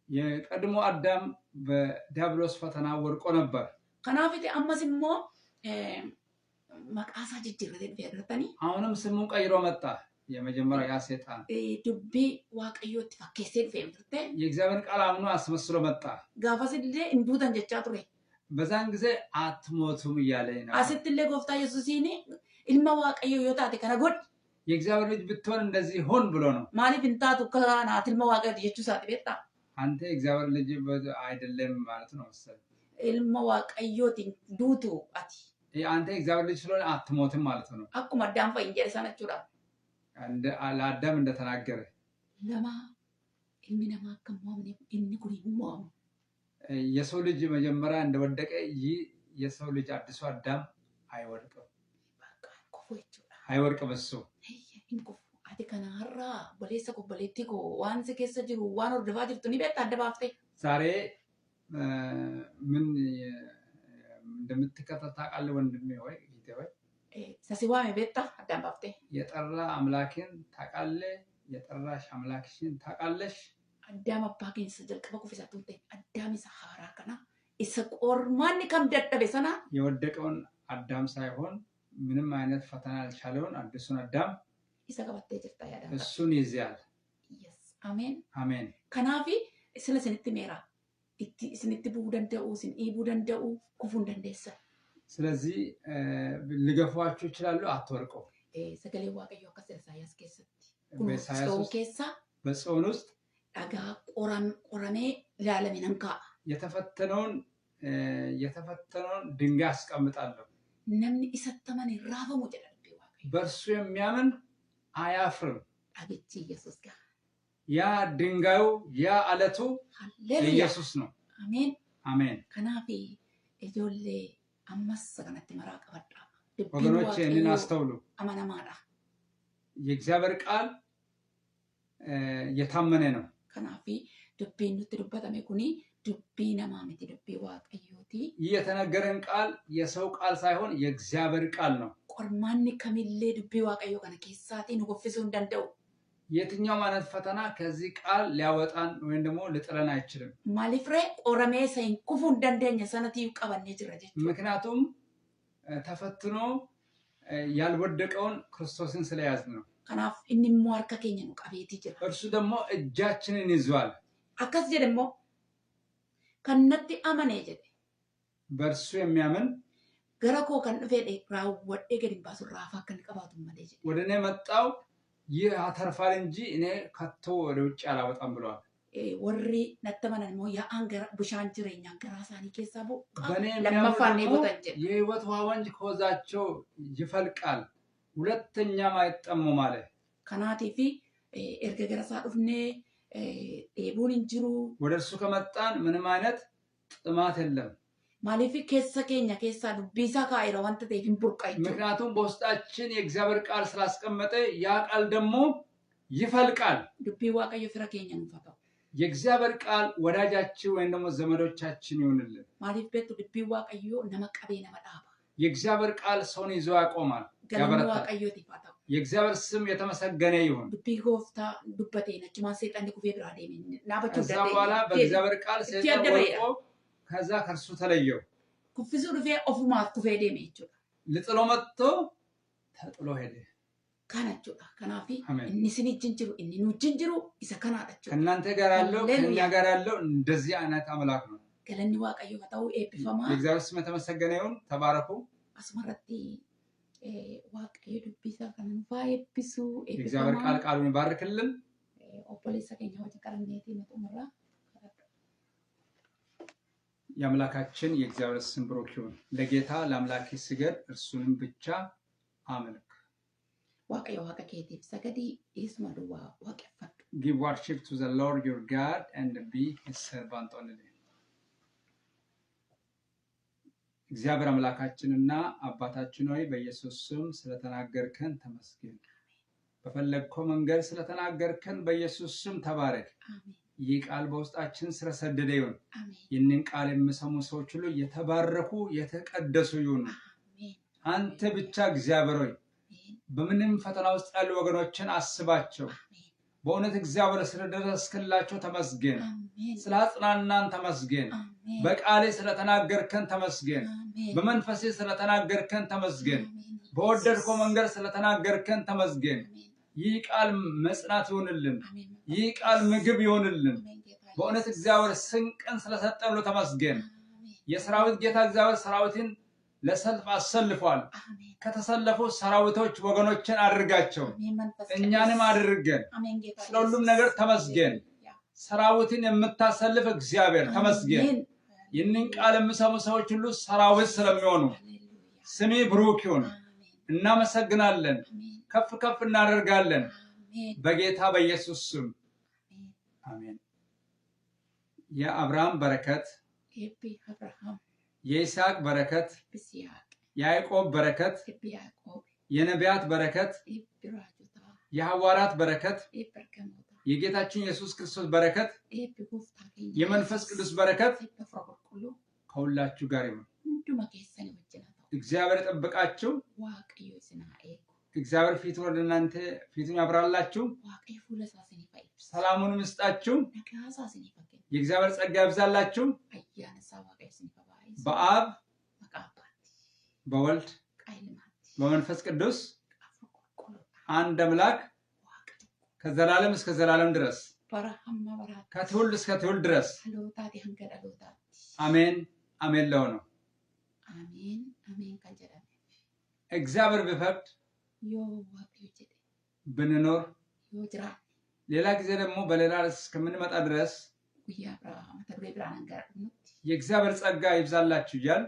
የቀድሞ አዳም በዲያብሎስ ፈተና ወድቆ ነበር። kanaaf itti ammas immoo maqaa isaa jijjiirratee dhufe agartanii. አሁንም ስሙን ቀይሮ መጣ። የመጀመሪያው ያ ሰይጣን dubbii waaqayyootti fakkeessee dhufe turte. የእግዚአብሔርን ቃል አምኖ አስመስሎ መጣ። gaafas illee hin duutan jechaa ture. በዛን ጊዜ አትሞቱም እያለኝ ነው። asitti illee gooftaa Yesuusiin ilma waaqayyoo yoo taate kana godhi. የእግዚአብሔር ልጅ ብትሆን እንደዚህ ሆን ብሎ ነው። maaliif hin taatu kanaat ilma waaqayyooti jechuu isaati beektaa? አንተ የእግዚአብሔር ልጅ አይደለም ማለት ነው መሰለኝ። ilma waaqayyootiin duutu ati. አንተ የእግዚአብሔር ልጅ ስለሆነ አትሞትም ማለት ነው። akkuma addaan fa'iin jedhe sana jechuudha. ለአዳም እንደተናገረ lama ilmi namaa akka mo'amne inni kun hin mo'amu. የሰው ልጅ መጀመሪያ እንደወደቀ ይህ የሰው ልጅ አዲሱ አዳም አይወድቅም። በቃ ኩፉ jechuudha. አይወድቅም እሱ። hin kufu. ati kana har'aa boleessa obboleettii koo waan si keessa jiru waan hordofaa jirtu ni beektaa adda baaftee. ዛሬ ምን እንደምትከተል ታውቃለህ ወንድሜ ወይ እህቴ ወይ? sasi waame beektaa addaan baaftee. የጠራ አምላክን ታውቃለህ? የጠራሽ አምላክሽን ታውቃለሽ? addaam abbaa keenya isa jalqaba kufisaa turte addaam isa haaraa kana isa qormaanni kam dadhabe sana የወደቀውን አዳም ሳይሆን ምንም አይነት ፈተና ያልቻለውን አዲሱን አዳም isa qabattee jirta yaadaan. እሱን ይዘያል። yes አሜን አሜን። kanaaf sila isinitti meera isinitti bu'uu danda'u isin dhiibuu danda'u kufuu hin dandeessan. ስለዚህ ሊገፏችሁ ይችላሉ፣ አትወርቁም። sagalee waaqayyoo akkas jedha Isaayyaas keessatti. በኢሳይያስ kun ውስጥ keessa በጽዮን ውስጥ dhagaa qoramee ilaalame nan kaa'a. የተፈተነውን ድንጋይ አስቀምጣለሁ። namni isatti amane raafamu jedha dubbii waaqayyoo. በእርሱ የሚያምን አያፍርም። dhagichi Yesuus gaa. ያ ድንጋዩ ያ አለቱ Halleluuyaa. ኢየሱስ ነው። Ameen. አሜን። kanaaf ijoollee ammas kanatti maraa qabadhaa. dubbiin ወገኖቼ ይህንን waaqayyoo አስተውሉ። amanamaadha. የእግዚአብሔር ቃል የታመነ ነው። kanaaf dubbiin nutti dubbatame kuni dubbii namaa miti dubbii waaqayyooti. ይህ የተነገረን ቃል የሰው ቃል ሳይሆን የእግዚአብሔር ቃል ነው። qormaanni kamillee dubbii waaqayyoo kana keessaatii nu kuffisuu hin danda'u. የትኛውም አይነት ፈተና ከዚህ ቃል ሊያወጣን ወይም ደግሞ ሊጥለን አይችልም። maaliif ree qoramee isa hin kufuu hin dandeenye sanatiif qabannee jirra jechuudha. ምክንያቱም ተፈትኖ ያልወደቀውን ክርስቶስን ስለያዝን ነው። kanaaf inni immoo harka keenya nu qabeetii jira. እርሱ ደግሞ እጃችንን ይዟል። akkas jedhe immoo kan natti amanee jedhe በእርሱ የሚያምን gara koo kan dhufee raawwadhee gadi hin baasu raafaa akka inni qabaatu malee jedhe. ወደ እኔ መጣው ይህ አተርፋል እንጂ እኔ ከቶ ወደ ውጭ አላወጣም ብለዋል። warri natti amanan immoo yaa'aan gara bishaan jireenyaa garaa isaanii keessaa በእኔ bu'u lammaffaan የሚያምኑ eegutan jedhe. የሕይወት ውሃ ወንዝ ከሆዛቸው ይፈልቃል፣ ሁለተኛም አይጠሙም አለ። kanaatiif erga gara isaa dhufnee dheebuun hin jiru. ወደ እርሱ ከመጣን ምንም አይነት ጥማት የለም። maaliif keessa keenya keessaa dubbii isaa kaa'eera wanta ta'eef hin burqa jechuudha. ምክንያቱም በውስጣችን የእግዚአብሔር ቃል ስላስቀመጠ ያ ቃል ደግሞ ይፈልቃል። dubbii waaqayyo fira keenya nuuf haa ta'u. የእግዚአብሔር ቃል ወዳጃችን ወይም ደግሞ ዘመዶቻችን ይሁንልን። maaliif beektu dubbii waaqayyoo nama qabee nama dhaaba. የእግዚአብሔር ቃል ሰውን ይዞ ያቆማል፣ galanni ያበረታል። waaqayyootiif haa ta'u. የእግዚአብሔር ስም የተመሰገነ ይሁን። dubbii gooftaa dubbatee achumaan seexanni kufee biraa deemee dhaabachuu ከዛ በኋላ በእግዚአብሔር ቃል ሰይጣን ወድቆ ከዛ ከርሱ ተለየው ኩፍሱ ዱፌ ኦፉማት ኩፌ ደሜ jechuudha ልጥሎ መጥቶ ተጥሎ ሄደ ካናቹዳ ካናፊ አሜን። እንስኒ ጅንጅሩ እኒኑ ጅንጅሩ ኢሰ ካናዳቹ ከእናንተ ጋር ያለው ከኛ ጋር ያለው እንደዚህ አይነት አምላክ ነው ገለኒ ዋቀዮ ፈታው ኤፒፈማ የእግዚአብሔር ስም የተመሰገነ ይሁን ተባረኩ አስመረቲ ዋቀዮ ዱቢሳ ከንፋ ኤፒሱ የእግዚአብሔር ቃል ቃሉን ይባርክልን ኦፖሊሳ ከኛ ወደ ቀረኔቲ መጥሙራ የአምላካችን የእግዚአብሔር ስም ብሩክ ይሁን ለጌታ ለአምላክ ስገድ እርሱንም ብቻ አምልክ ዋቀዮ ዋቀኬቲ ሰገዲ ኢስማ ዱዋ ዋቀፈቱ give worship to the Lord your God and be his servant only እግዚአብሔር አምላካችንና አባታችን ሆይ በኢየሱስ ስም ስለተናገርከን ተመስገን በፈለግከው መንገድ ስለተናገርከን በኢየሱስ ስም ተባረክ አሜን ይህ ቃል በውስጣችን ስለሰደደ ይሁን አሜን ይህንን ቃል የሚሰሙ ሰዎች ሁሉ የተባረኩ የተቀደሱ ይሁኑ አሜን አንተ ብቻ እግዚአብሔር ሆይ በምንም ፈተና ውስጥ ያሉ ወገኖችን አስባቸው በእውነት እግዚአብሔር ስለደረስክላቸው ተመስገን ስላጽናናን ተመስገን በቃሌ ስለተናገርከን ተመስገን በመንፈሴ ስለተናገርከን ተመስገን በወደድከው መንገድ ስለተናገርከን ተመስገን ይህ ቃል መጽናት ይሁንልን ይህ ቃል ምግብ ይሁንልን በእውነት እግዚአብሔር ስንቅን ስለሰጠን ተመስገን የሰራዊት ጌታ እግዚአብሔር ሰራዊትን ለሰልፍ አሰልፏል ከተሰለፉ ሰራዊቶች ወገኖችን አድርጋቸው እኛንም አድርገን ስለሁሉም ነገር ተመስገን ሰራዊትን የምታሰልፍ እግዚአብሔር ተመስገን ይህንን ቃል የሚሰሙ ሰዎች ሁሉ ሰራዊት ስለሚሆኑ ስሚ ብሩክ ይሁን እናመሰግናለን ከፍ ከፍ እናደርጋለን በጌታ በኢየሱስ ስም አሜን የአብርሃም በረከት የይስሐቅ በረከት የያዕቆብ በረከት የነቢያት በረከት የሐዋርያት በረከት የጌታችን ኢየሱስ ክርስቶስ በረከት የመንፈስ ቅዱስ በረከት ከሁላችሁ ጋር ይሁን እግዚአብሔር ይጠብቃችሁ እግዚአብሔር ፊቱን ወደ እናንተ ፊቱን ያብራላችሁ ሰላሙን ይስጣችሁ የእግዚአብሔር ጸጋ ያብዛላችሁ በአብ በወልድ በመንፈስ ቅዱስ አንድ አምላክ ከዘላለም እስከ ዘላለም ድረስ ከትውልድ እስከ ትውልድ ድረስ አሜን አሜን ለሆነው አሜን አሜን ከጀራለ እግዚአብሔር ቢፈቅድ ብንኖር ሌላ ጊዜ ደግሞ በሌላ እስከምንመጣ ድረስ የእግዚአብሔር ጸጋ ይብዛላችሁ እያል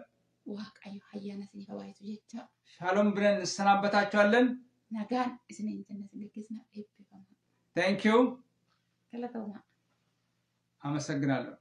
ሻሎም ብለን እንሰናበታችኋለን ታንክ ዩ አመሰግናለሁ